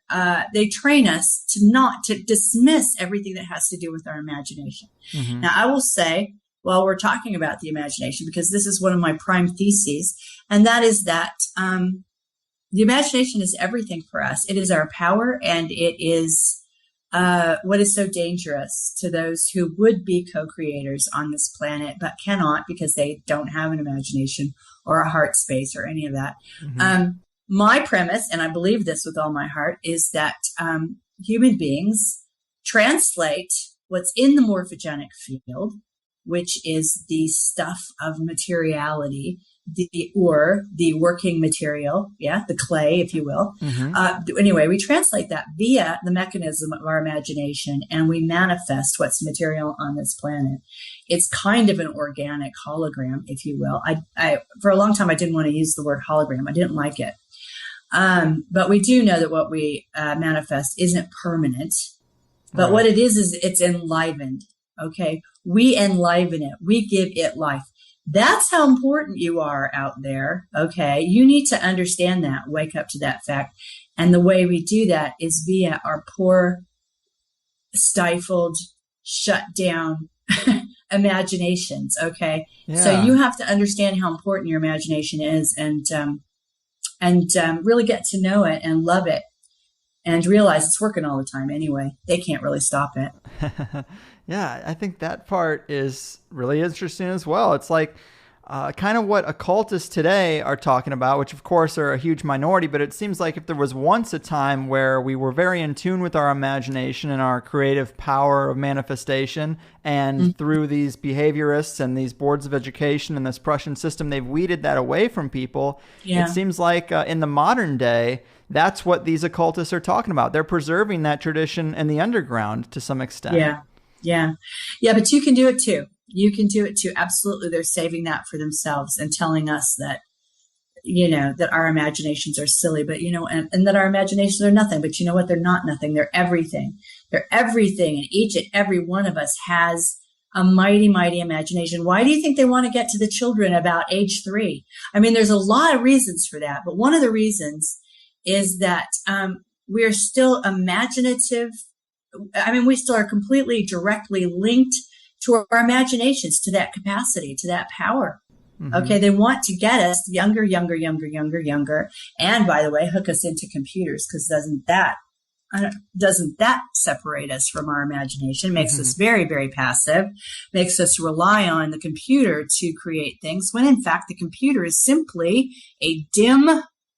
they train us to dismiss everything that has to do with our imagination. Now, I will say, while we're talking about the imagination, because this is one of my prime theses, and that is that the imagination is everything for us. It is our power, and it is what is so dangerous to those who would be co-creators on this planet but cannot because they don't have an imagination or a heart space or any of that. My premise, and I believe this with all my heart, is that human beings translate what's in the morphogenic field, which is the stuff of materiality, the working material, the clay, if you will. Anyway, we translate that via the mechanism of our imagination, and we manifest what's material on this planet. It's kind of an organic hologram, if you will. I for a long time, I didn't want to use the word hologram. I didn't like it. But we do know that what we manifest isn't permanent. But what it is it's enlivened. Okay. We enliven it. We give it life. That's how important you are out there. Okay. You need to understand that, wake up to that fact. And the way we do that is via our poor, stifled, shut down imaginations. Okay. Yeah. So you have to understand how important your imagination is and really get to know it and love it and realize it's working all the time anyway. They can't really stop it. Yeah, I think that part is really interesting as well. It's like kind of what occultists today are talking about, which of course are a huge minority, but it seems like if there was once a time where we were very in tune with our imagination and our creative power of manifestation, and through these behaviorists and these boards of education and this Prussian system, they've weeded that away from people. Yeah. It seems like in the modern day, that's what these occultists are talking about. They're preserving that tradition in the underground to some extent. Yeah, but you can do it too. You can do it too. Absolutely. They're saving that for themselves and telling us that, that our imaginations are silly, but, and that our imaginations are nothing. But you know what? They're not nothing. They're everything. They're everything. And each and every one of us has a mighty, mighty imagination. Why do you think they want to get to the children about age 3? I mean, there's a lot of reasons for that. But one of the reasons is that we are still imaginative. I mean, we still are completely directly linked to our imaginations, to that capacity, to that power. Okay. They want to get us younger, younger, younger, younger, younger. And by the way, hook us into computers, because doesn't that separate us from our imagination? Makes us very, very passive, makes us rely on the computer to create things, when in fact the computer is simply a dim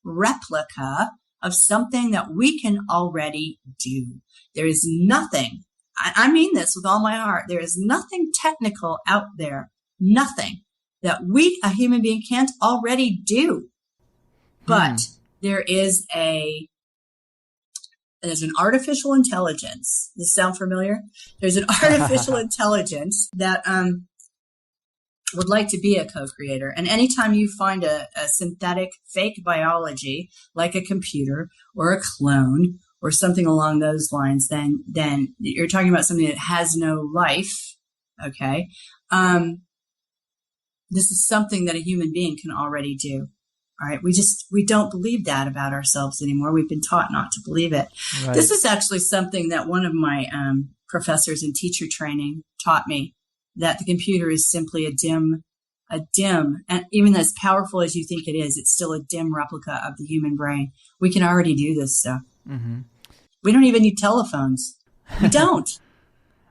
replica of something that we can already do. There is nothing, I mean this with all my heart, there is nothing technical out there, nothing that we, a human being, can't already do. But there's an artificial intelligence. Does this sound familiar? There's an artificial intelligence that would like to be a co-creator. And anytime you find a synthetic fake biology, like a computer or a clone or something along those lines, then you're talking about something that has no life. Okay. This is something that a human being can already do. All right. We don't believe that about ourselves anymore. We've been taught not to believe it. Right. This is actually something that one of my professors in teacher training taught me, that the computer is simply a dim, and even as powerful as you think it is, it's still a dim replica of the human brain. We can already do this stuff. We don't even need telephones. We don't.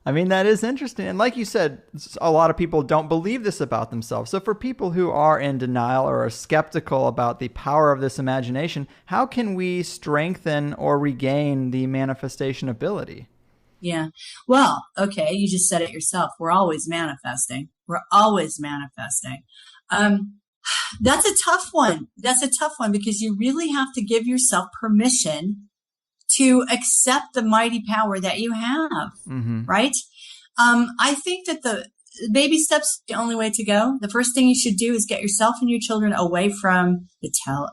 I mean, that is interesting. And like you said, a lot of people don't believe this about themselves. So for people who are in denial or are skeptical about the power of this imagination, how can we strengthen or regain the manifestation ability? Yeah. Well, okay. You just said it yourself. We're always manifesting. We're always manifesting. That's a tough one. That's a tough one, because you really have to give yourself permission to accept the mighty power that you have, right? I think that the baby steps are the only way to go. The first thing you should do is get yourself and your children away from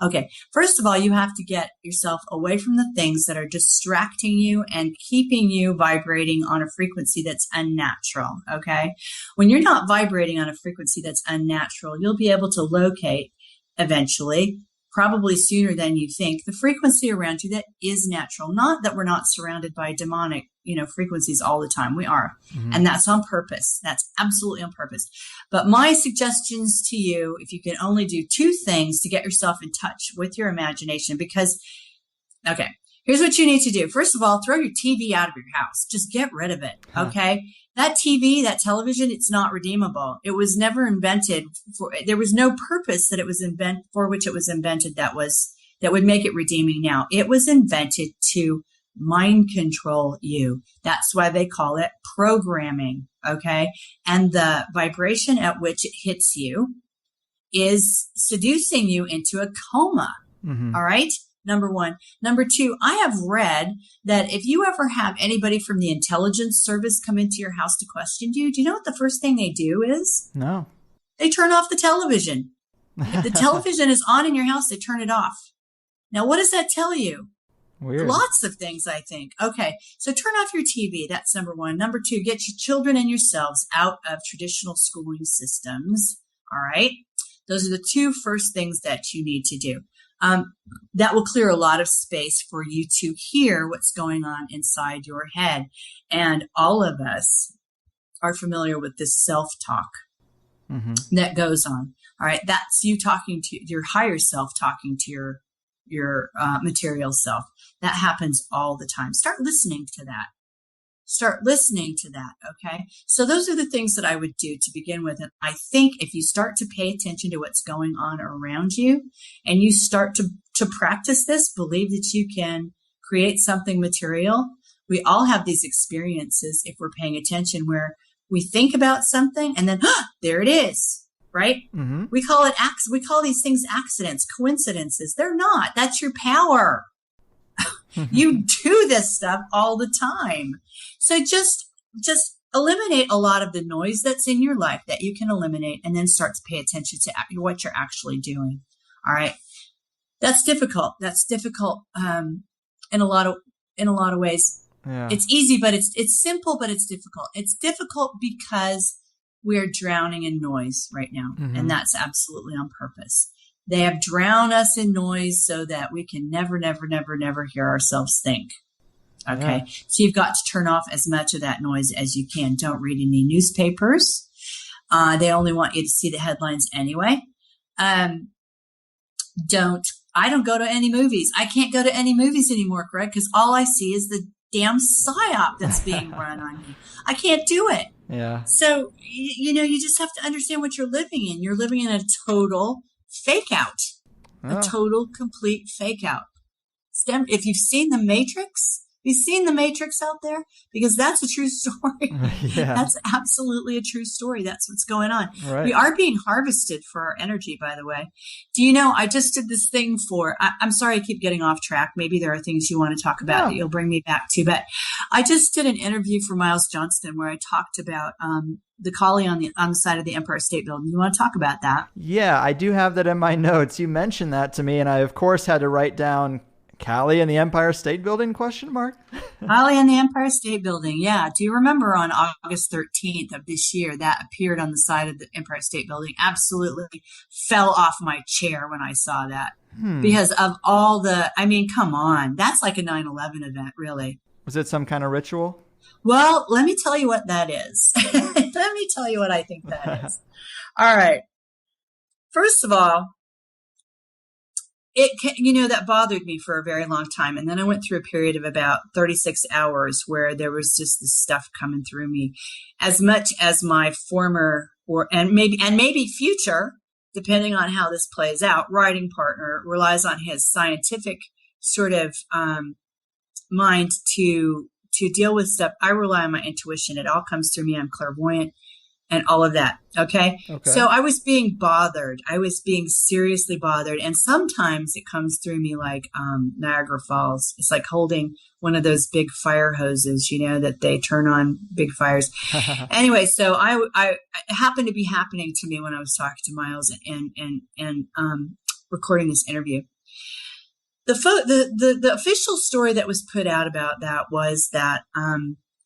okay. First of all, you have to get yourself away from the things that are distracting you and keeping you vibrating on a frequency that's unnatural. Okay. When you're not vibrating on a frequency that's unnatural, you'll be able to locate eventually, probably sooner than you think, the frequency around you that is natural. Not that we're not surrounded by demonic, frequencies all the time. We are. And that's on purpose. That's absolutely on purpose. But my suggestions to you, if you can only do two things to get yourself in touch with your imagination, because, okay, here's what you need to do. First of all, throw your TV out of your house. Just get rid of it. Okay. That TV, that television, it's not redeemable. It was never invented there was no purpose that it was for which it was invented that would make it redeeming now. It was invented to mind control you. That's why they call it programming. Okay. And the vibration at which it hits you is seducing you into a coma. All right. Number one. Number two, I have read that if you ever have anybody from the intelligence service come into your house to question you, do you know what the first thing they do is? No. They turn off the television. If the television is on in your house, they turn it off. Now, what does that tell you? Weird. Lots of things, I think. Okay. So turn off your TV. That's number one. Number two, get your children and yourselves out of traditional schooling systems. All right. Those are the two first things that you need to do. That will clear a lot of space for you to hear what's going on inside your head. And all of us are familiar with this self-talk that goes on. All right. That's you talking to your higher self, talking to your material self. That happens all the time. Start listening to that. Okay. So those are the things that I would do to begin with. And I think if you start to pay attention to what's going on around you and you start to practice this, believe that you can create something material. We all have these experiences, if we're paying attention, where we think about something and then there it is. Right? We call these things accidents, coincidences. They're not. That's your power. You do this stuff all the time. So just eliminate a lot of the noise that's in your life that you can eliminate, and then start to pay attention to what you're actually doing. All right. That's difficult. In a lot of ways. Yeah. It's easy, but it's simple, but it's difficult. It's difficult because we're drowning in noise right now. And that's absolutely on purpose. They have drowned us in noise so that we can never hear ourselves think. Okay. Yeah. So you've got to turn off as much of that noise as you can. Don't read any newspapers. They only want you to see the headlines anyway. I don't go to any movies. I can't go to any movies anymore, Greg, because all I see is the damn psyop that's being run on me. I can't do it. Yeah. So, you just have to understand what you're living in. You're living in a total fake out, a total, complete fake out. If you've seen The Matrix, have you seen The Matrix out there? Because that's a true story. Yeah. That's absolutely a true story. That's what's going on. Right. We are being harvested for our energy, by the way. Do you know, I just did this thing I'm sorry I keep getting off track. Maybe there are things you want to talk about that you'll bring me back to, but I just did an interview for Miles Johnston where I talked about the collie on the side of the Empire State Building. You want to talk about that? Yeah, I do have that in my notes. You mentioned that to me, and I, of course, had to write down Callie and the Empire State Building, ? Callie and the Empire State Building, yeah. Do you remember on August 13th of this year, that appeared on the side of the Empire State Building? Absolutely fell off my chair when I saw that. Because of all come on. That's like a 9/11 event, really. Was it some kind of ritual? Well, let me tell you what that is. Let me tell you what I think that is. All right. First of all, that bothered me for a very long time. And then I went through a period of about 36 hours where there was just this stuff coming through me. As much as my former and maybe future, depending on how this plays out, writing partner relies on his scientific sort of mind to deal with stuff. I rely on my intuition. It all comes through me. I'm clairvoyant. And all of that. Okay. So I was being bothered. I was being seriously bothered. And sometimes it comes through me like Niagara Falls. It's like holding one of those big fire hoses, that they turn on big fires. Anyway, so I it happened to be happening to me when I was talking to Miles and recording this interview. The official story that was put out about that was that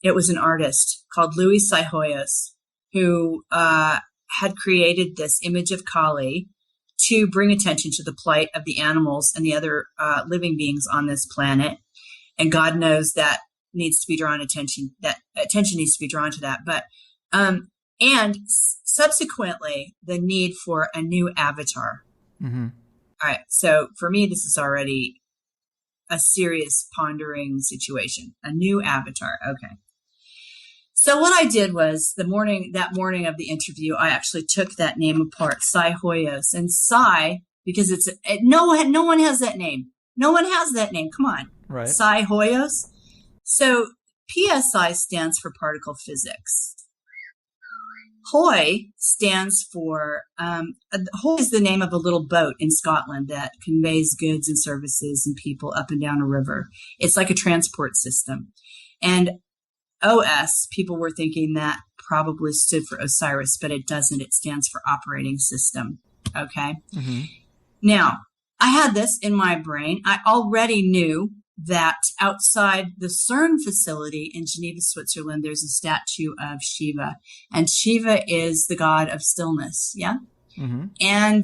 it was an artist called Luis Saihoyos, who had created this image of Kali to bring attention to the plight of the animals and the other living beings on this planet. And God knows that needs to be drawn attention. That attention needs to be drawn to that. But and subsequently, the need for a new avatar. Mm-hmm. All right. So for me, this is already a serious pondering situation. A new avatar. Okay. So what I did was that morning of the interview, I actually took that name apart, Sai Hoyos, and Sai, because no one has that name. No one has that name. Come on. Right. Sai Hoyos. So PSI stands for particle physics. Hoy stands for, Hoy is the name of a little boat in Scotland that conveys goods and services and people up and down a river. It's like a transport system. And OS, people were thinking that probably stood for Osiris, but it doesn't. It stands for operating system. Okay. Mm-hmm. Now, I had this in my brain. I already knew that outside the CERN facility in Geneva, Switzerland, there's a statue of Shiva, and Shiva is the god of stillness. Yeah. Mm-hmm. And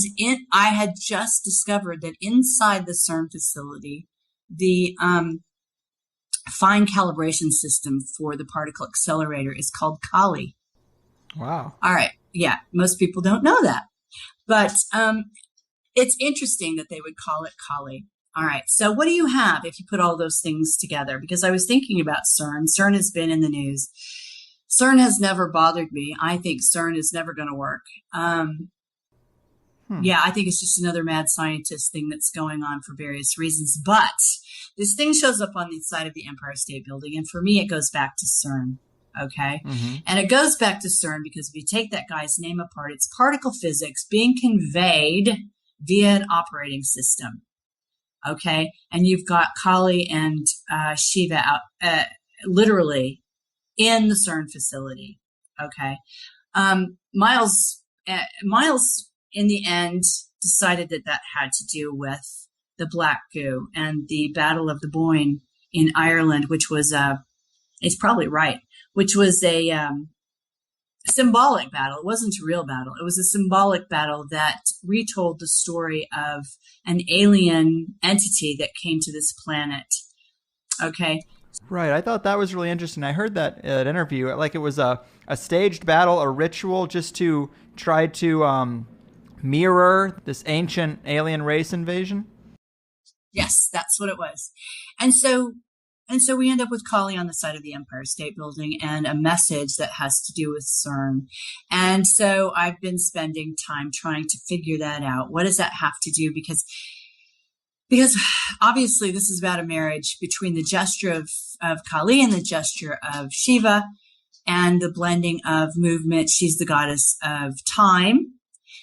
I had just discovered that inside the CERN facility, the, fine calibration system for the particle accelerator is called Kali. Wow. All right. Yeah. Most people don't know that, but it's interesting that they would call it Kali. All right. So what do you have if you put all those things together? Because I was thinking about CERN. CERN has been in the news. CERN has never bothered me. I think CERN is never going to work. Yeah, I think it's just another mad scientist thing that's going on for various reasons. But this thing shows up on the side of the Empire State Building. And for me, it goes back to CERN. Okay. Mm-hmm. And it goes back to CERN because if you take that guy's name apart, it's particle physics being conveyed via an operating system. Okay. And you've got Kali and Shiva out literally in the CERN facility. Okay. Miles in the end decided that had to do with the black goo and the Battle of the Boyne in Ireland, which was it's probably right, which was a symbolic battle. It wasn't a real battle. It was a symbolic battle that retold the story of an alien entity that came to this planet. Okay. Right. I thought that was really interesting. I heard that interview, like it was a staged battle, a ritual just to try to mirror this ancient alien race invasion. Yes, that's what it was. And so we end up with Kali on the side of the Empire State Building and a message that has to do with CERN. And so I've been spending time trying to figure that out. What does that have to do? Because obviously this is about a marriage between the gesture of Kali and the gesture of Shiva and the blending of movement. She's the goddess of time.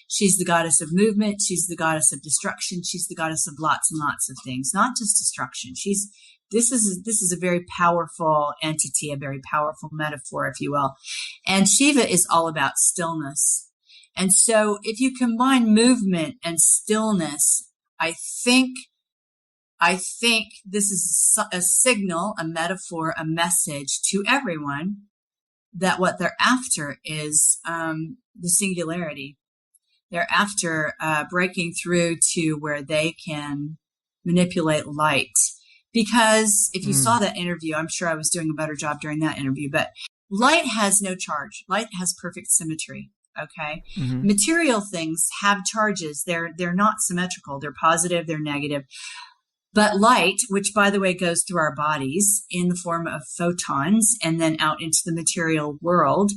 She's the goddess of movement. She's the goddess of destruction. She's the goddess of lots and lots of things, not just destruction. This is a very powerful entity, a very powerful metaphor, if you will. And Shiva is all about stillness. And so if you combine movement and stillness, I think this is a signal, a metaphor, a message to everyone that what they're after is the singularity. They're after breaking through to where they can manipulate light. Because if you saw that interview, I'm sure I was doing a better job during that interview, but light has no charge. Light has perfect symmetry. Okay. Mm-hmm. Material things have charges. They're not symmetrical. They're positive. They're negative. But light, which by the way goes through our bodies in the form of photons and then out into the material world,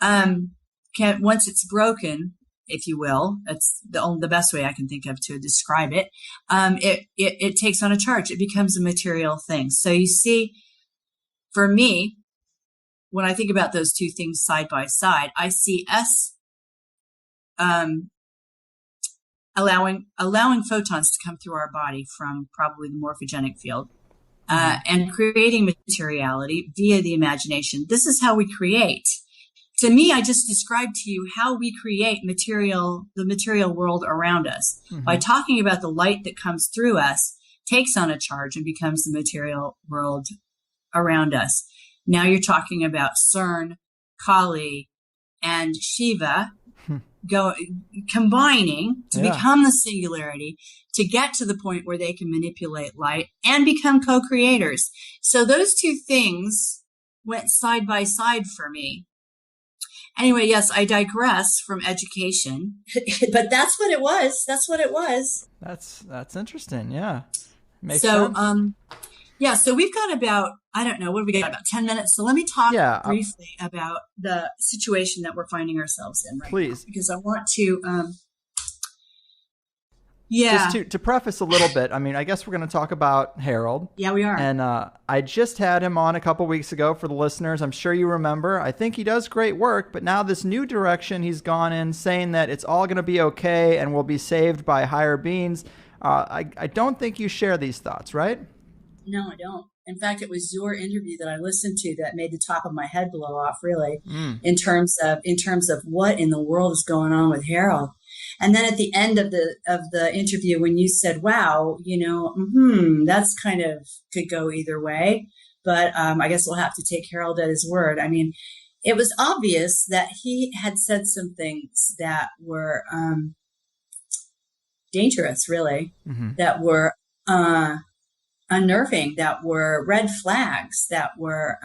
once it's broken, if you will, that's the best way I can think of to describe it. It takes on a charge. It becomes a material thing. So you see, for me, when I think about those two things side by side, I see us allowing photons to come through our body from probably the morphogenic field, and creating materiality via the imagination. This is how we create. To me, I just described to you how we create the material world around us by talking about the light that comes through us, takes on a charge and becomes the material world around us. Now you're talking about CERN, Kali, and Shiva combining to become the singularity, to get to the point where they can manipulate light and become co-creators. So those two things went side by side for me. Anyway, yes, I digress from education, but that's what it was. That's what it was. That's interesting. Yeah. Makes so, sense. So we've got about, I don't know, what have we got? About 10 minutes. So let me talk briefly about the situation that we're finding ourselves in right now, because I want to, Just to preface a little bit, I mean, I guess we're going to talk about Harold. Yeah, we are. And I just had him on a couple weeks ago for the listeners. I'm sure you remember. I think he does great work, but now this new direction he's gone in, saying that it's all going to be okay and we'll be saved by higher beings. I don't think you share these thoughts, right? No, I don't. In fact, it was your interview that I listened to that made the top of my head blow off, really, in terms of what in the world is going on with Harold. And then at the end of the interview, when you said, "Wow, that's kind of could go either way," but I guess we'll have to take Harold at his word. I mean, it was obvious that he had said some things that were dangerous, really, that were unnerving, that were red flags, that were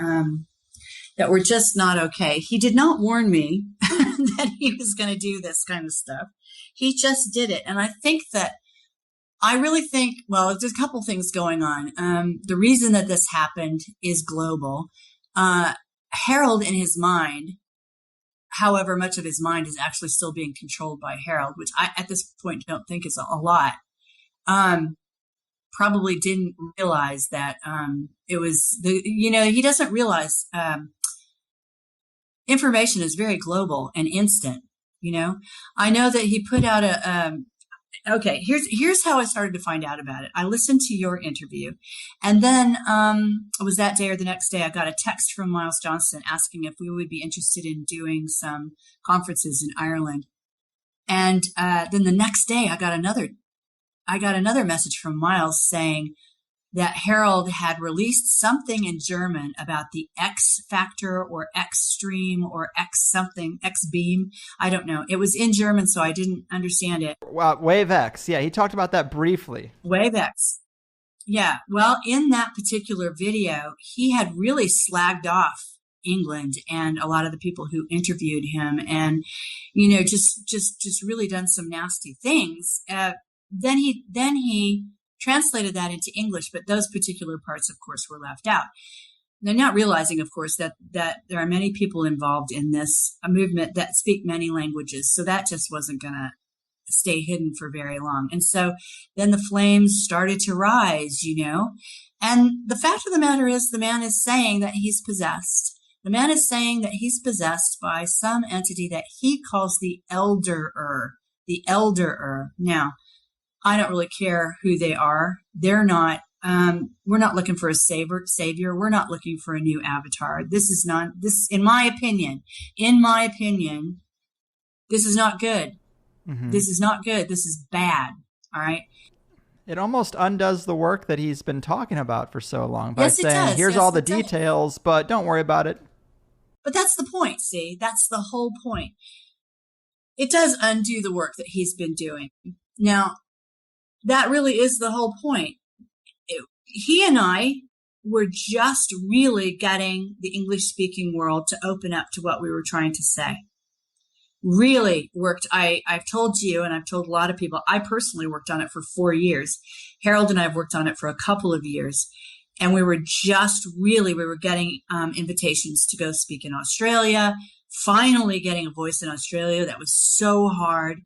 just not okay. He did not warn me that he was going to do this kind of stuff. He just did it. And I really think, well, there's a couple things going on. The reason that this happened is global. Harold in his mind, however much of his mind is actually still being controlled by Harold, which I, at this point, don't think is a lot. Probably didn't realize that it was he doesn't realize information is very global and instant. I know that he put out okay, here's how I started to find out about it. I listened to your interview, and then it was that day or the next day I got a text from Miles Johnston asking if we would be interested in doing some conferences in Ireland. And then the next day I got another message from Miles saying that Harold had released something in German about the X factor or X stream or X something, X beam. I don't know. It was in German, so I didn't understand it. Well, Wave X. Yeah, he talked about that briefly. Wave X. Yeah. Well, in that particular video, he had really slagged off England and a lot of the people who interviewed him, and just really done some nasty things. Then he translated that into English, but those particular parts, of course, were left out. They're not realizing, of course, that there are many people involved in this a movement that speak many languages, so that just wasn't going to stay hidden for very long. And so then the flames started to rise, and the fact of the matter is the man is saying that he's possessed. The man is saying that he's possessed by some entity that he calls the elderer. The elderer. Now, I don't really care who they are. They're not, we're not looking for a savior. We're not looking for a new avatar. This, in my opinion, this is not good. Mm-hmm. This is not good. This is bad. All right. It almost undoes the work that he's been talking about for so long by yes, saying, here's all the details, but don't worry about it. But that's the point, see? That's the whole point. It does undo the work that he's been doing. Now, that really is the whole point. He and I were just really getting the English-speaking world to open up to what we were trying to say. Really worked. I've told you, and I've told a lot of people, I personally worked on it for 4 years. Harold and I have worked on it for a couple of years. And we were getting invitations to go speak in Australia, finally getting a voice in Australia. That was so hard.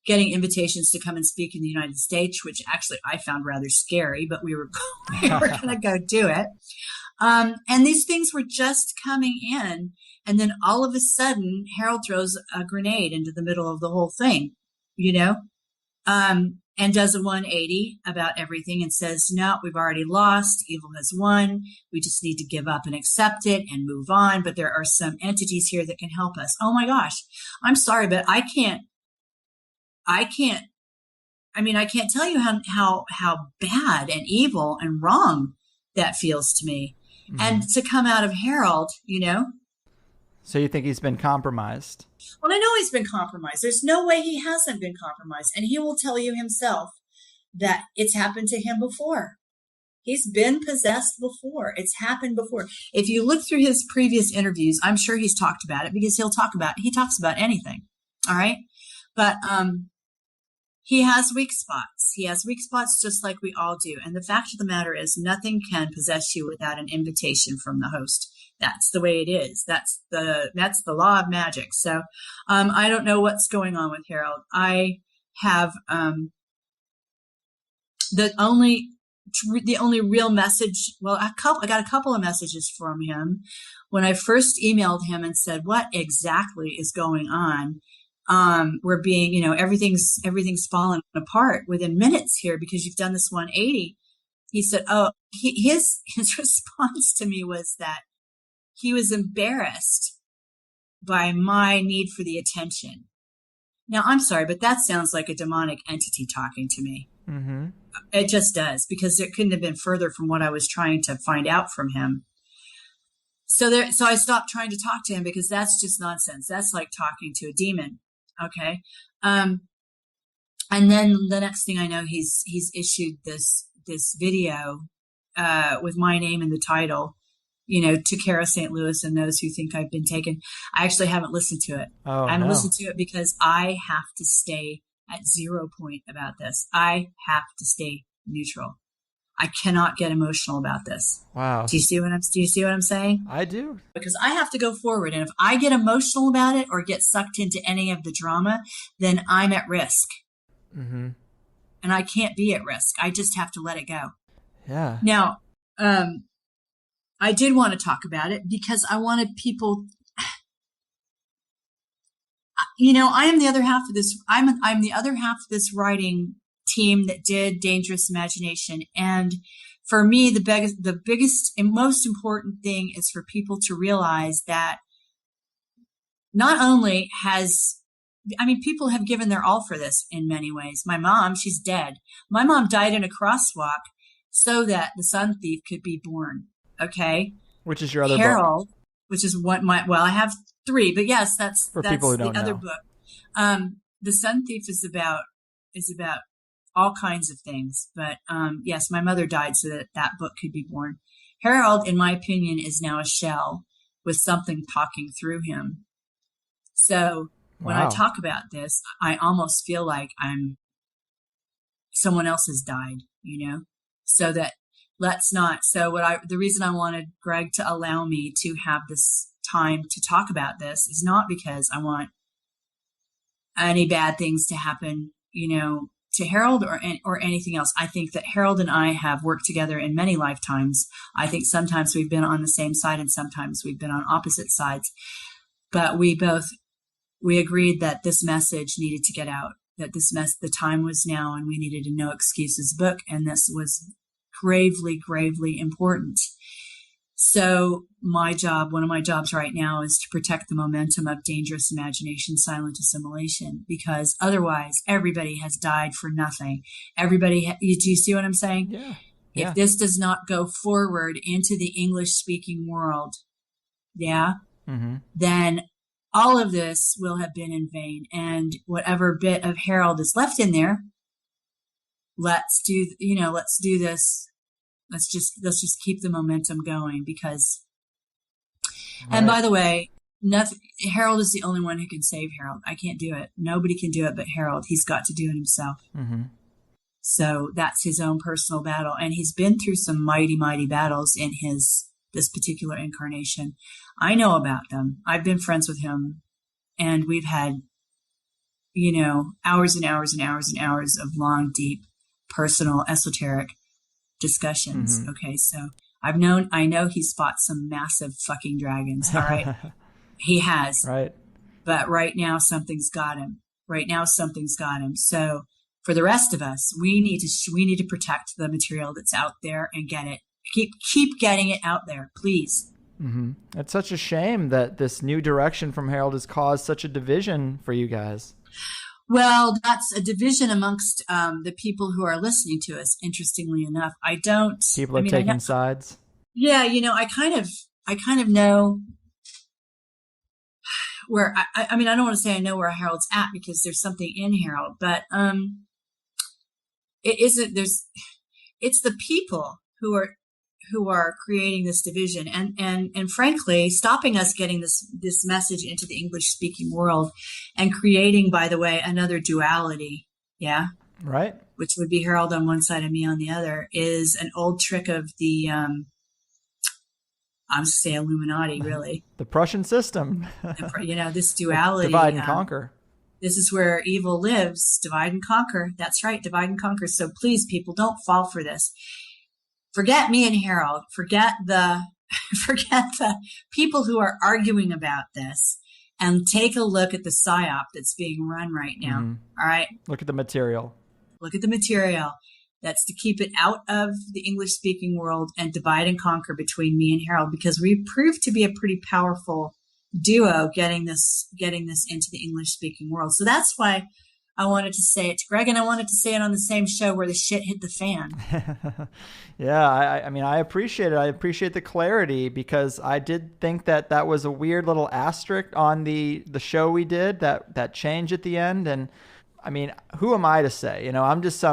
Getting invitations to come and speak in the United States, which actually I found rather scary, but we were going to go do it. And these things were just coming in. And then all of a sudden, Harold throws a grenade into the middle of the whole thing, and does a 180 about everything and says, no, we've already lost. Evil has won. We just need to give up and accept it and move on. But there are some entities here that can help us. Oh my gosh. I'm sorry, but I can't tell you how bad and evil and wrong that feels to me. Mm-hmm. And to come out of Harold, So you think he's been compromised? Well, I know he's been compromised. There's no way he hasn't been compromised. And he will tell you himself that it's happened to him before. He's been possessed before. It's happened before. If you look through his previous interviews, I'm sure he's talked about it because he talks about anything. All right. But, he has weak spots. He has weak spots just like we all do. And the fact of the matter is nothing can possess you without an invitation from the host. That's the way it is. That's the law of magic. So, I don't know what's going on with Harold. I have, the only real message, well, I got a couple of messages from him when I first emailed him and said, what exactly is going on? We're being, everything's fallen apart within minutes here because you've done this 180. He said, his response to me was that he was embarrassed by my need for the attention. Now, I'm sorry, but that sounds like a demonic entity talking to me. Mm-hmm. It just does, because it couldn't have been further from what I was trying to find out from him. So I stopped trying to talk to him because that's just nonsense. That's like talking to a demon. Okay. And then the next thing I know, he's issued this video, with my name in the title, to Cara St. Louis and those who think I've been taken. I actually haven't listened to it. Oh, I haven't listened to it because I have to stay at 0 point about this. I have to stay neutral. I cannot get emotional about this. Wow. Do you see what I'm saying? I do. Because I have to go forward. And if I get emotional about it or get sucked into any of the drama, then I'm at risk. Mm-hmm. And I can't be at risk. I just have to let it go. Yeah. Now, I did want to talk about it because I wanted people, I am the other half of this. I'm the other half of this writing team that did Dangerous Imagination. And for me, the biggest and most important thing is for people to realize that not only people have given their all for this in many ways. My mom, she's dead. My mom died in a crosswalk so that the Sun Thief could be born. Okay. Which is your other Harold, book? Which is what I have 3, but yes, that's people who don't the other know. book. The Sun Thief is about all kinds of things. But yes, my mother died so that that book could be born. Harold, in my opinion, is now a shell with something talking through him. So when I talk about this, I almost feel like someone else has died, so that the reason I wanted Greg to allow me to have this time to talk about this is not because I want any bad things to happen, to Harold or anything else. I think that Harold and I have worked together in many lifetimes. I think sometimes we've been on the same side and sometimes we've been on opposite sides. But we agreed that this message needed to get out, that the time was now and we needed a no excuses book. And this was gravely, gravely important. So one of my jobs right now is to protect the momentum of dangerous imagination, silent assimilation, because otherwise everybody has died for nothing. Do you see what I'm saying? Yeah. If this does not go forward into the English speaking world, then all of this will have been in vain. And whatever bit of Harold is left in there, let's do this. Let's just keep the momentum going because, and by the way, Harold is the only one who can save Harold. I can't do it. Nobody can do it but Harold. He's got to do it himself. Mm-hmm. So that's his own personal battle. And he's been through some mighty, mighty battles in this particular incarnation. I know about them. I've been friends with him and we've had, hours and hours and hours and hours of long, deep, personal, esoteric discussions. Mm-hmm. Okay. So I know he's fought some massive fucking dragons. All right. He has. Right. But right now something's got him. So for the rest of us, we need to protect the material that's out there and get it. Keep getting it out there, please. Mm-hmm. It's such a shame that this new direction from Harold has caused such a division for you guys. Well, that's a division amongst the people who are listening to us. Interestingly enough, people are taking sides. Yeah, I kind of know where. I don't want to say I know where Harold's at because there's something in Harold, but it isn't. It's the people who are creating this division and frankly stopping us getting this message into the English speaking world and creating, by the way, another duality. Yeah. Right. Which would be Harold on one side and me on the other is an old trick of the, I'm say Illuminati, really. The Prussian system. This duality. Divide and conquer. This is where evil lives. Divide and conquer. That's right. Divide and conquer. So please, people, don't fall for this. Forget me and Harold. Forget the people who are arguing about this and take a look at the psyop that's being run right now. Mm-hmm. All right. Look at the material. That's to keep it out of the English speaking world and divide and conquer between me and Harold, because we proved to be a pretty powerful duo getting this into the English speaking world. So that's why I wanted to say it to Greg, and I wanted to say it on the same show where the shit hit the fan. Yeah, I appreciate it. I appreciate the clarity, because I did think that was a weird little asterisk on the show we did, that change at the end. And I mean, who am I to say? I'm just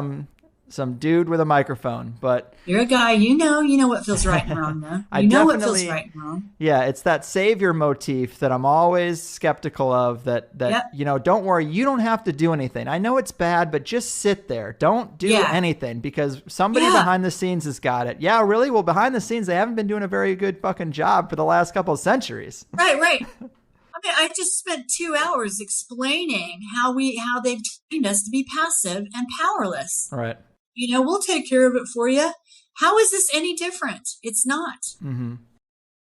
some dude with a microphone, but you're a guy, you know what feels right and wrong, though. You know what feels right and wrong. Yeah, it's that savior motif that I'm always skeptical of, that yep. Don't worry, you don't have to do anything. I know it's bad, but just sit there. Don't do anything, because somebody behind the scenes has got it. Yeah, really? Well, behind the scenes, they haven't been doing a very good fucking job for the last couple of centuries. Right. I just spent 2 hours explaining how they've trained us to be passive and powerless. Right. We'll take care of it for you. How is this any different? It's not. Mm-hmm.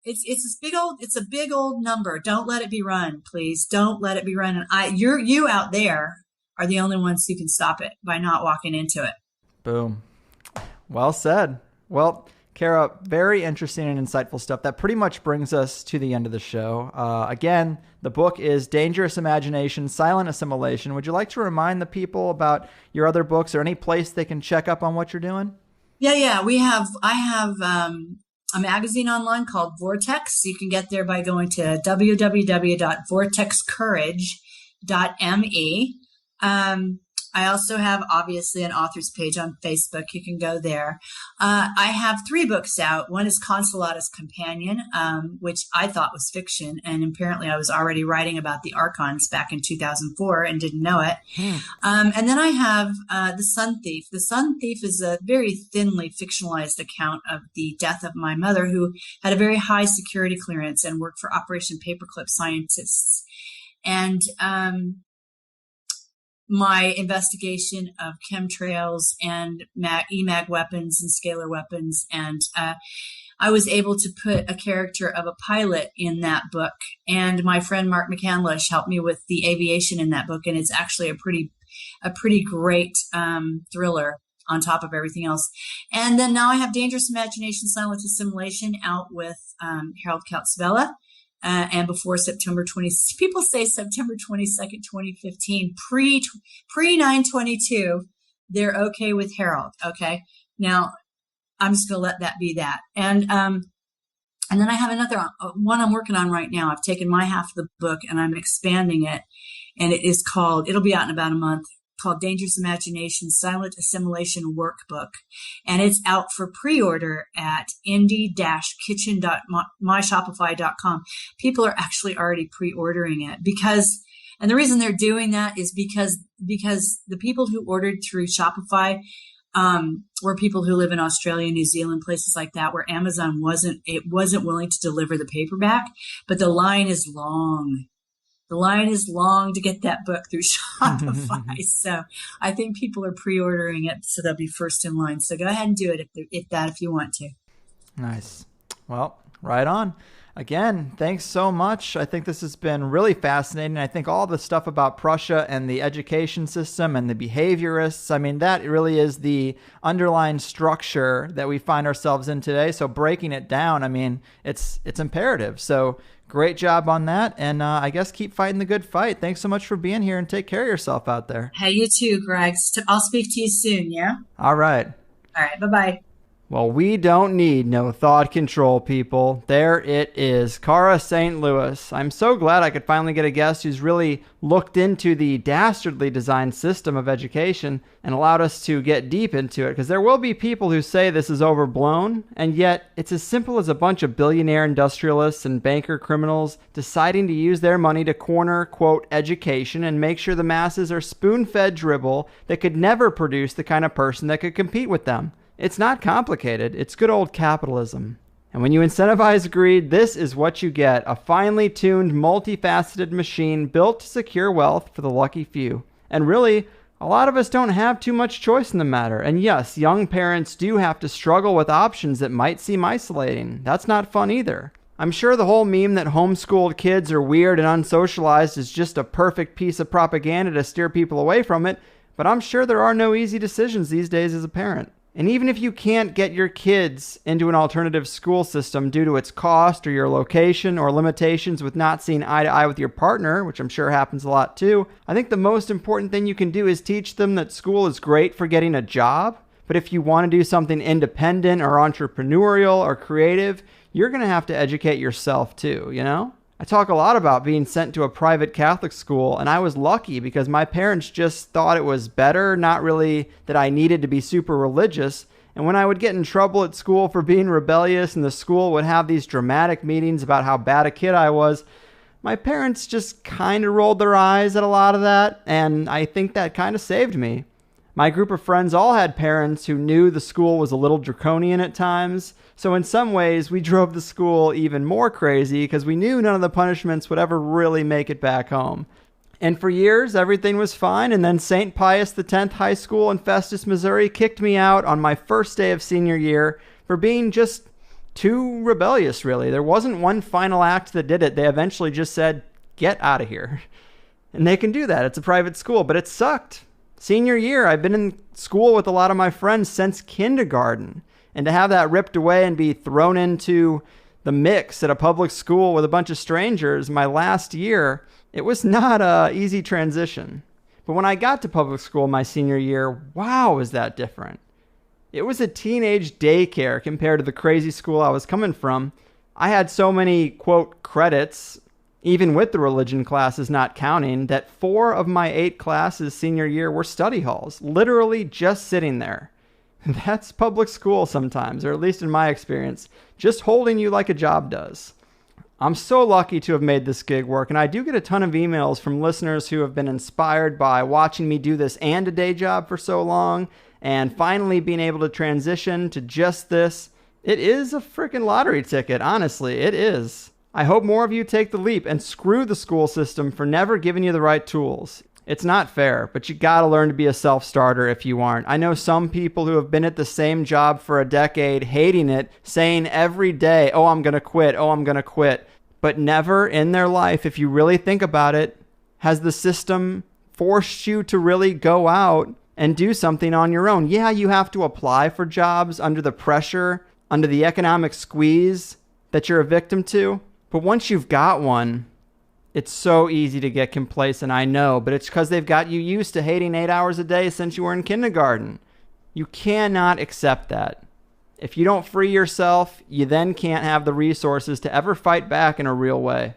It's a big old number. Don't let it be run, please. Don't let it be run. And you out there are the only ones who can stop it by not walking into it. Boom. Well said. Well, Cara, very interesting and insightful stuff. That pretty much brings us to the end of the show. Again, the book is Dangerous Imagination, Silent Assimilation. Would you like to remind the people about your other books, or any place they can check up on what you're doing? Yeah. I have a magazine online called Vortex. You can get there by going to www.vortexcourage.me. I also have, obviously, an author's page on Facebook. You can go there. I have 3 books out. One is Consolata's Companion, which I thought was fiction. And apparently I was already writing about the Archons back in 2004 and didn't know it. And then I have The Sun Thief. The Sun Thief is a very thinly fictionalized account of the death of my mother, who had a very high security clearance and worked for Operation Paperclip scientists. And my investigation of chemtrails and EMAG weapons and scalar weapons. And I was able to put a character of a pilot in that book. And my friend Mark McCandlish helped me with the aviation in that book. And it's actually a pretty great thriller on top of everything else. And then now I have Dangerous Imagination, Silent Assimilation out with Harold Kautzvella. And before September 20, people say September 22nd, 2015, pre 9/22, they're okay with Harold. Okay. Now I'm just going to let that be that. And then I have another one I'm working on right now. I've taken my half of the book and I'm expanding it. And it is called, it'll be out in about a month, called Dangerous Imagination, Silent Assimilation Workbook. And it's out for pre-order at indie-kitchen.myshopify.com. People are actually already pre-ordering it because, and the reason they're doing that is because the people who ordered through Shopify were people who live in Australia, New Zealand, places like that, where Amazon wasn't willing to deliver the paperback, but the line is long. The line is long to get that book through Shopify. So I think people are pre-ordering it, so they'll be first in line. So go ahead and do it if you want to. Nice. Well, right on. Again, thanks so much. I think this has been really fascinating. I think all the stuff about Prussia and the education system and the behaviorists, I mean, that really is the underlying structure that we find ourselves in today. So breaking it down, I mean, it's imperative. So great job on that. And I guess keep fighting the good fight. Thanks so much for being here and take care of yourself out there. Hey, you too, Greg. I'll speak to you soon, yeah? All right. All right. Bye-bye. Well, we don't need no thought control, people. There it is, Cara St. Louis. I'm so glad I could finally get a guest who's really looked into the dastardly designed system of education and allowed us to get deep into it, because there will be people who say this is overblown, and yet it's as simple as a bunch of billionaire industrialists and banker criminals deciding to use their money to corner, quote, education and make sure the masses are spoon-fed dribble that could never produce the kind of person that could compete with them. It's not complicated. It's good old capitalism. And when you incentivize greed, this is what you get. A finely tuned, multifaceted machine built to secure wealth for the lucky few. And really, a lot of us don't have too much choice in the matter. And yes, young parents do have to struggle with options that might seem isolating. That's not fun either. I'm sure the whole meme that homeschooled kids are weird and unsocialized is just a perfect piece of propaganda to steer people away from it, but I'm sure there are no easy decisions these days as a parent. And even if you can't get your kids into an alternative school system due to its cost or your location or limitations with not seeing eye to eye with your partner, which I'm sure happens a lot too, I think the most important thing you can do is teach them that school is great for getting a job. But if you want to do something independent or entrepreneurial or creative, you're going to have to educate yourself too, you know? I talk a lot about being sent to a private Catholic school, and I was lucky because my parents just thought it was better, not really that I needed to be super religious. And when I would get in trouble at school for being rebellious and the school would have these dramatic meetings about how bad a kid I was, my parents just kind of rolled their eyes at a lot of that, and I think that kind of saved me. My group of friends all had parents who knew the school was a little draconian at times, so in some ways we drove the school even more crazy because we knew none of the punishments would ever really make it back home. And for years, everything was fine, and then St. Pius X High School in Festus, Missouri kicked me out on my first day of senior year for being just too rebellious, really. There wasn't one final act that did it. They eventually just said, get out of here. And they can do that. It's a private school, but it sucked. Senior year, I've been in school with a lot of my friends since kindergarten. And to have that ripped away and be thrown into the mix at a public school with a bunch of strangers my last year, it was not an easy transition. But when I got to public school my senior year, wow, was that different. It was a teenage daycare compared to the crazy school I was coming from. I had so many, quote, credits, even with the religion classes not counting, that 4 of my 8 classes senior year were study halls, literally just sitting there. That's public school sometimes, or at least in my experience, just holding you like a job does. I'm so lucky to have made this gig work, and I do get a ton of emails from listeners who have been inspired by watching me do this and a day job for so long, and finally being able to transition to just this. It is a freaking lottery ticket, honestly, it is. I hope more of you take the leap and screw the school system for never giving you the right tools. It's not fair, but you gotta learn to be a self-starter if you aren't. I know some people who have been at the same job for a decade, hating it, saying every day, oh, I'm gonna quit, oh, I'm gonna quit. But never in their life, if you really think about it, has the system forced you to really go out and do something on your own. Yeah, you have to apply for jobs under the pressure, under the economic squeeze that you're a victim to. But once you've got one, it's so easy to get complacent, I know, but it's because they've got you used to hating 8 hours a day since you were in kindergarten. You cannot accept that. If you don't free yourself, you then can't have the resources to ever fight back in a real way.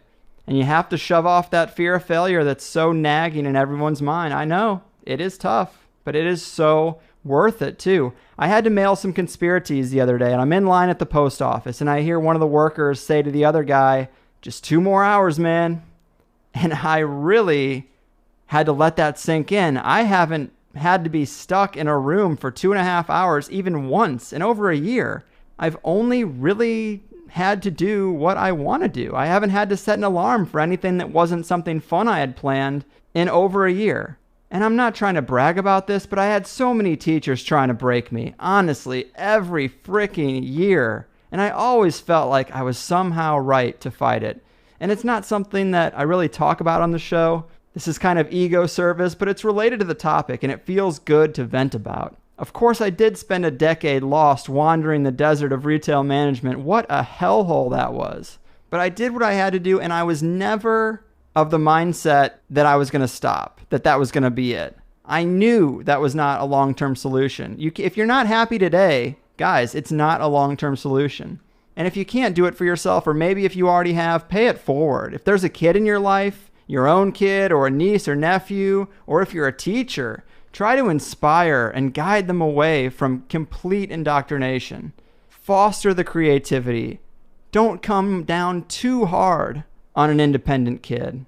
And you have to shove off that fear of failure that's so nagging in everyone's mind. I know, it is tough, but it is so worth it too. I had to mail some conspiracies the other day, and I'm in line at the post office, and I hear one of the workers say to the other guy, just 2 more hours, man. And I really had to let that sink in. I haven't had to be stuck in a room for 2.5 hours even once in over a year. I've only really had to do what I want to do. I haven't had to set an alarm for anything that wasn't something fun I had planned in over a year. And I'm not trying to brag about this, but I had so many teachers trying to break me. Honestly, every freaking year. And I always felt like I was somehow right to fight it. And it's not something that I really talk about on the show. This is kind of ego service, but it's related to the topic, and it feels good to vent about. Of course, I did spend a decade lost wandering the desert of retail management. What a hellhole that was. But I did what I had to do, and I was never of the mindset that I was going to stop, that was going to be it. I knew that was not a long-term solution. If you're not happy today, guys, it's not a long-term solution. And if you can't do it for yourself, or maybe if you already have, pay it forward. If there's a kid in your life, your own kid or a niece or nephew, or if you're a teacher, try to inspire and guide them away from complete indoctrination. Foster the creativity. Don't come down too hard on an independent kid.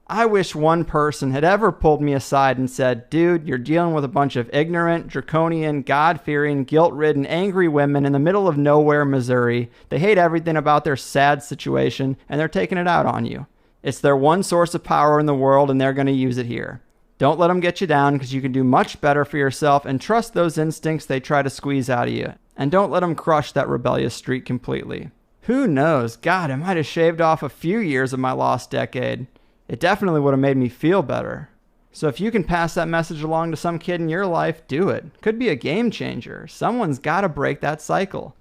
I wish one person had ever pulled me aside and said, dude, you're dealing with a bunch of ignorant, draconian, God-fearing, guilt-ridden, angry women in the middle of nowhere, Missouri. They hate everything about their sad situation, and they're taking it out on you. It's their one source of power in the world, and they're going to use it here. Don't let them get you down, because you can do much better for yourself, and trust those instincts they try to squeeze out of you. And don't let them crush that rebellious streak completely. Who knows? God, I might have shaved off a few years of my lost decade. It definitely would have made me feel better. So if you can pass that message along to some kid in your life, do it. Could be a game changer. Someone's got to break that cycle.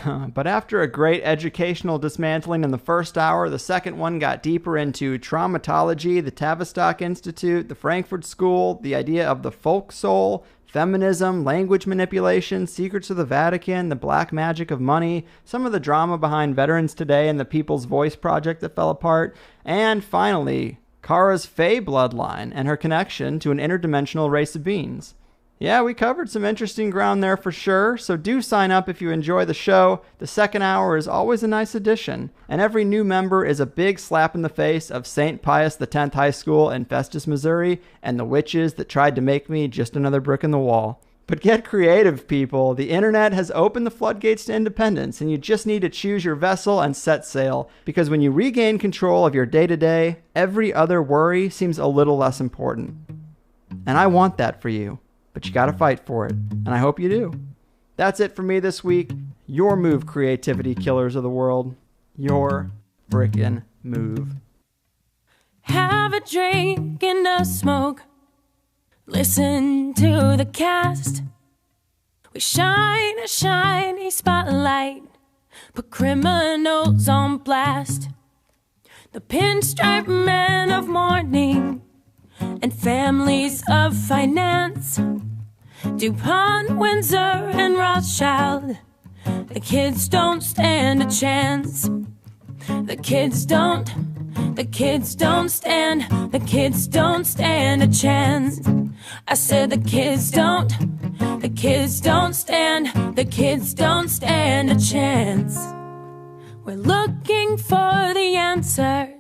But after a great educational dismantling in the first hour, the second one got deeper into traumatology, the Tavistock Institute, the Frankfurt School, the idea of the folk soul, feminism, language manipulation, secrets of the Vatican, the black magic of money, some of the drama behind Veterans Today and the People's Voice Project that fell apart, and finally, Cara's Fae bloodline and her connection to an interdimensional race of beings. Yeah, we covered some interesting ground there for sure, so do sign up if you enjoy the show. The second hour is always a nice addition, and every new member is a big slap in the face of St. Pius X High School in Festus, Missouri, and the witches that tried to make me just another brick in the wall. But get creative, people. The internet has opened the floodgates to independence, and you just need to choose your vessel and set sail, because when you regain control of your day-to-day, every other worry seems a little less important. And I want that for you. But you gotta fight for it, and I hope you do. That's it for me this week. Your move, creativity killers of the world. Your frickin' move. Have a drink and a smoke. Listen to the cast. We shine a shiny spotlight. Put criminals on blast. The pinstripe men of mourning and families of finance. DuPont, Windsor, and Rothschild. The kids don't stand a chance. The kids don't The kids don't stand stand a chance. I said the kids don't stand a chance. We're looking for the answers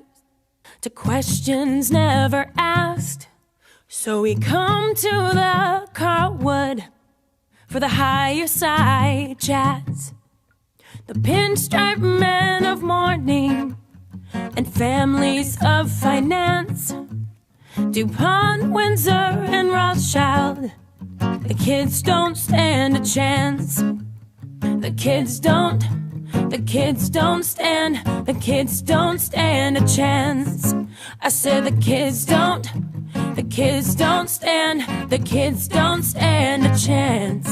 to questions never asked. So we come to the Carwood for the higher side chats. The pinstripe men of mourning and families of finance. DuPont, Windsor, and Rothschild. The kids don't stand a chance. The kids don't stand a chance. I said the kids don't stand a chance.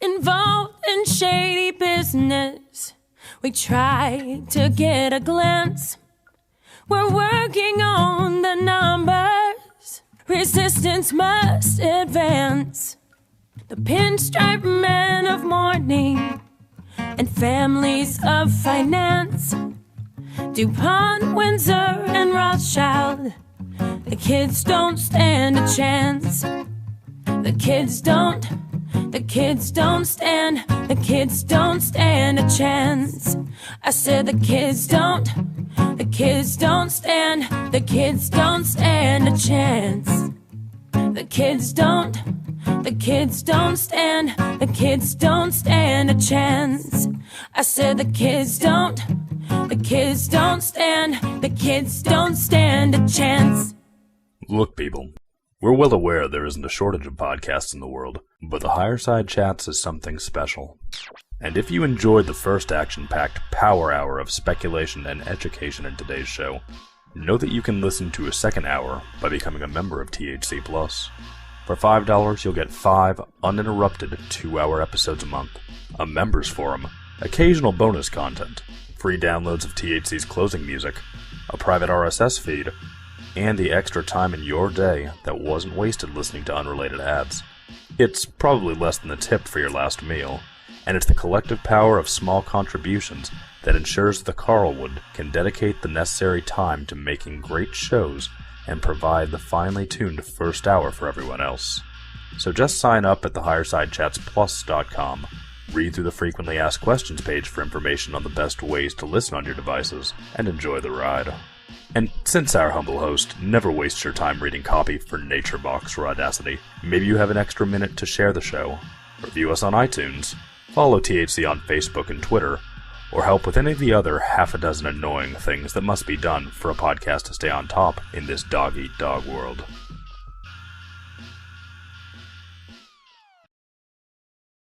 Involved in shady business, we try to get a glance. We're working on the numbers. Resistance must advance. The pinstripe men of mourning and families of finance. DuPont, Windsor, and Rothschild. The kids don't stand a chance. The kids don't stand a chance. I said the kids don't stand a chance. The kids don't stand a chance. I said the kids don't stand a chance. Look, people, we're well aware there isn't a shortage of podcasts in the world, but the Higher Side Chats is something special. And if you enjoyed the first action-packed power hour of speculation and education in today's show, know that you can listen to a second hour by becoming a member of THC+. For $5, you'll get 5 uninterrupted 2-hour episodes a month, a members forum, occasional bonus content, free downloads of THC's closing music, a private RSS feed, and the extra time in your day that wasn't wasted listening to unrelated ads. It's probably less than the tip for your last meal, and it's the collective power of small contributions that ensures the Carlwood can dedicate the necessary time to making great shows and provide the finely tuned first hour for everyone else. So just sign up at thehighersidechatsplus.com, read through the frequently asked questions page for information on the best ways to listen on your devices, and enjoy the ride. And since our humble host never wastes your time reading copy for NatureBox or Audacity, maybe you have an extra minute to share the show, review us on iTunes, follow THC on Facebook and Twitter, or help with any of the other half a dozen annoying things that must be done for a podcast to stay on top in this dog-eat-dog world.